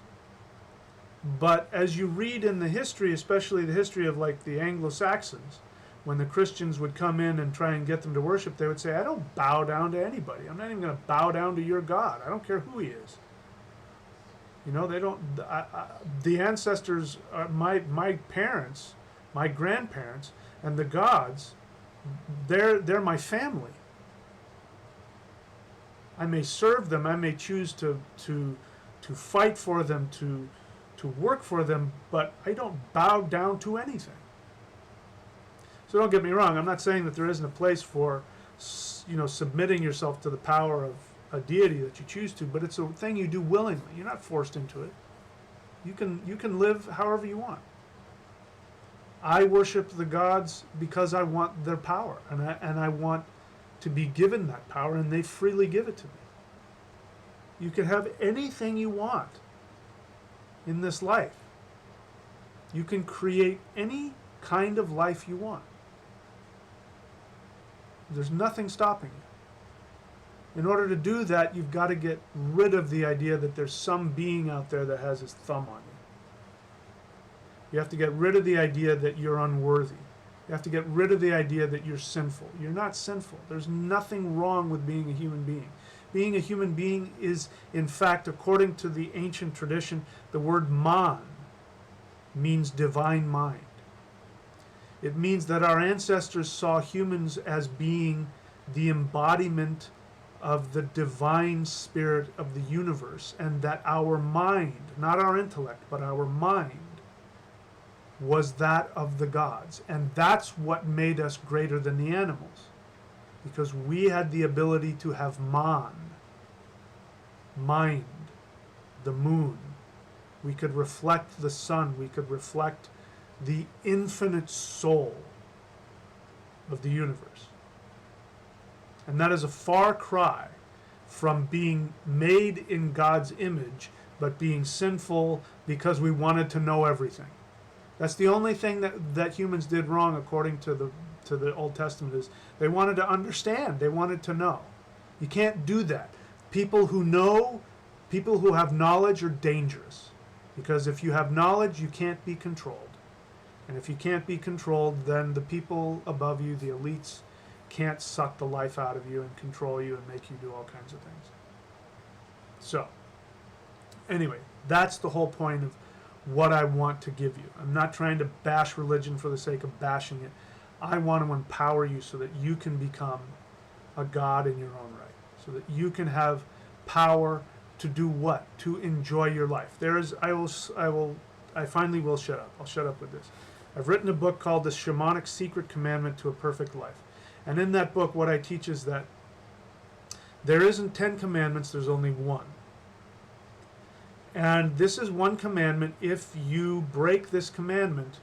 But as you read in the history, especially the history of like the Anglo-Saxons, when the Christians would come in and try and get them to worship, they would say, I don't bow down to anybody. I'm not even going to bow down to your God. I don't care who he is. They don't. The ancestors, my parents, my grandparents, and the gods, they're my family. I may serve them, I may choose to fight for them, to work for them, but I don't bow down to anything. So don't get me wrong, I'm not saying that there isn't a place for, submitting yourself to the power of a deity that you choose to, but it's a thing you do willingly. You're not forced into it. You can live however you want. I worship the gods because I want their power, and I want to be given that power, and they freely give it to me. You can have anything you want in this life. You can create any kind of life you want. There's nothing stopping you. In order to do that, you've got to get rid of the idea that there's some being out there that has his thumb on you. You have to get rid of the idea that you're unworthy. You have to get rid of the idea that you're sinful. You're not sinful. There's nothing wrong with being a human being. Being a human being is, in fact, according to the ancient tradition, the word man means divine mind. It means that our ancestors saw humans as being the embodiment of the divine spirit of the universe, and that our mind, not our intellect, but our mind, was that of the gods. And that's what made us greater than the animals, because we had the ability to have mind, the moon. We could reflect the sun. We could reflect the infinite soul of the universe. And that is a far cry from being made in God's image, but being sinful because we wanted to know everything. That's the only thing that humans did wrong, according to the Old Testament, is they wanted to understand. They wanted to know. You can't do that. People who have knowledge are dangerous, because if you have knowledge, you can't be controlled. And if you can't be controlled, then the people above you, the elites, can't suck the life out of you and control you and make you do all kinds of things. So, anyway, that's the whole point of what I want to give you. I'm not trying to bash religion for the sake of bashing it. I want to empower you so that you can become a god in your own right, so that you can have power to do what? To enjoy your life. I finally will shut up. I'll shut up with this. I've written a book called The Shamanic Secret Commandment to a Perfect Life. And in that book, what I teach is that there isn't 10 commandments, there's only one. And this is one commandment. If you break this commandment,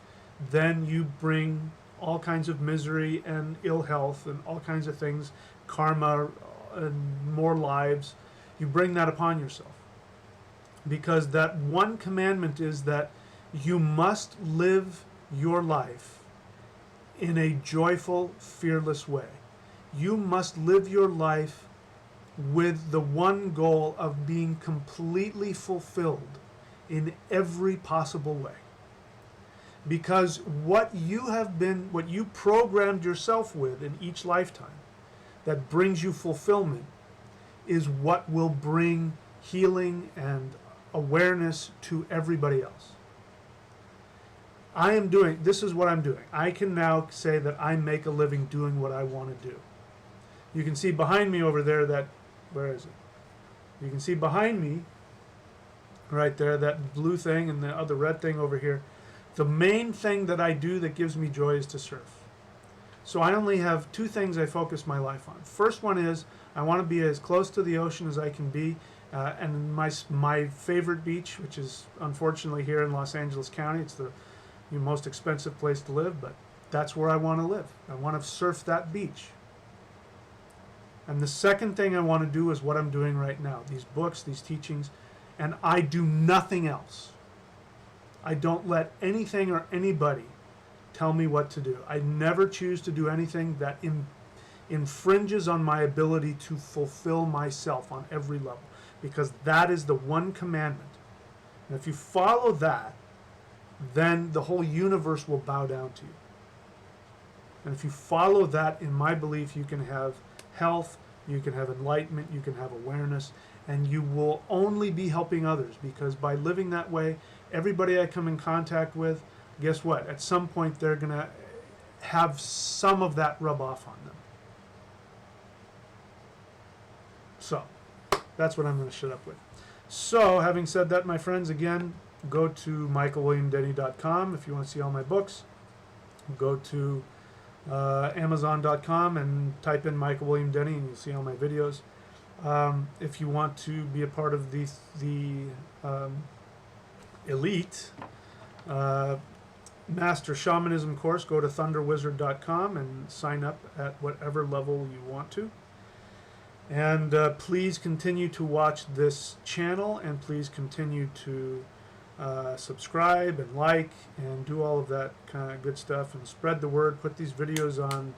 then you bring all kinds of misery and ill health and all kinds of things, karma and more lives. You bring that upon yourself. Because that one commandment is that you must live your life in a joyful, fearless way. You must live your life with the one goal of being completely fulfilled in every possible way. Because what you programmed yourself with in each lifetime that brings you fulfillment is what will bring healing and awareness to everybody else. This is what I'm doing. I can now say that I make a living doing what I want to do. You can see behind me over there where is it? You can see behind me, right there, that blue thing and the other red thing over here. The main thing that I do that gives me joy is to surf. So I only have two things I focus my life on. First one is I want to be as close to the ocean as I can be. And my favorite beach, which is unfortunately here in Los Angeles County, it's the most expensive place to live, but that's where I want to live. I want to surf that beach. And the second thing I want to do is what I'm doing right now. These books, these teachings, and I do nothing else. I don't let anything or anybody tell me what to do. I never choose to do anything that infringes on my ability to fulfill myself on every level, because that is the one commandment. And if you follow that, then the whole universe will bow down to you. And if you follow that, in my belief, you can have health, you can have enlightenment, you can have awareness, and you will only be helping others, because by living that way, everybody I come in contact with, guess what? At some point, they're going to have some of that rub off on them. So, that's what I'm going to shut up with. So, having said that, my friends, again, go to michaelwilliamdenny.com if you want to see all my books. Go to Amazon.com and type in Michael William Denny and you'll see all my videos. If you want to be a part of the elite Master Shamanism course, go to thunderwizard.com and sign up at whatever level you want to. And please continue to watch this channel, and please continue to subscribe and like and do all of that kind of good stuff, and spread the word. Put these videos on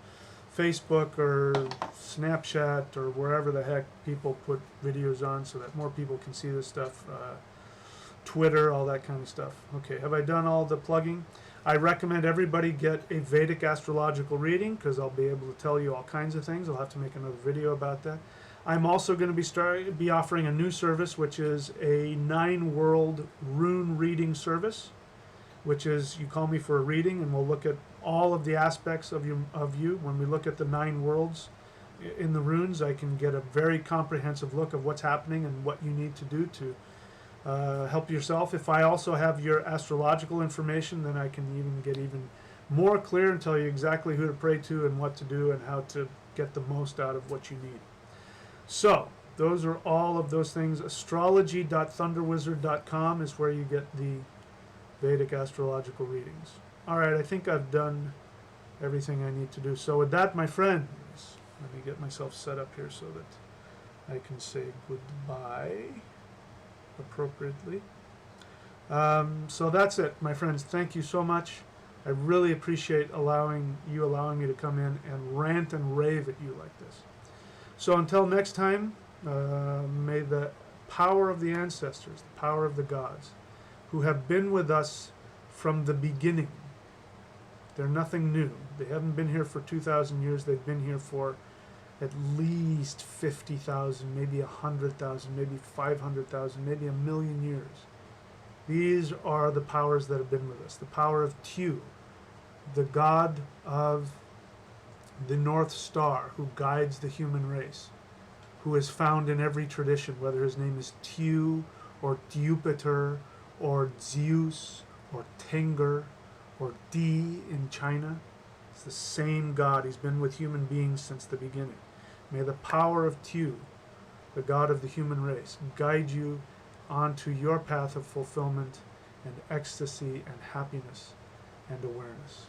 Facebook or Snapchat or wherever the heck people put videos on so that more people can see this stuff. Twitter, all that kind of stuff. Okay, have I done all the plugging? I recommend everybody get a Vedic astrological reading because I'll be able to tell you all kinds of things. I'll have to make another video about that. I'm also going to be offering a new service, which is a 9-world rune reading service, which is you call me for a reading and we'll look at all of the aspects of you. When we look at the 9 worlds in the runes, I can get a very comprehensive look of what's happening and what you need to do to help yourself. If I also have your astrological information, then I can even get even more clear and tell you exactly who to pray to and what to do and how to get the most out of what you need. So, those are all of those things. Astrology.thunderwizard.com is where you get the Vedic astrological readings. Alright, I think I've done everything I need to do. So with that, my friends, let me get myself set up here so that I can say goodbye appropriately. So that's it, my friends. Thank you so much. I really appreciate allowing me to come in and rant and rave at you like this. So until next time, may the power of the ancestors, the power of the gods, who have been with us from the beginning, they're nothing new. They haven't been here for 2,000 years. They've been here for at least 50,000, maybe 100,000, maybe 500,000, maybe 1,000,000 years. These are the powers that have been with us. The power of Tu, the god of the North Star, who guides the human race, who is found in every tradition, whether his name is Tu or Jupiter or Zeus or Tengur or Di in China. It's the same God. He's been with human beings since the beginning. May the power of Tu, the God of the human race, guide you onto your path of fulfillment and ecstasy and happiness and awareness.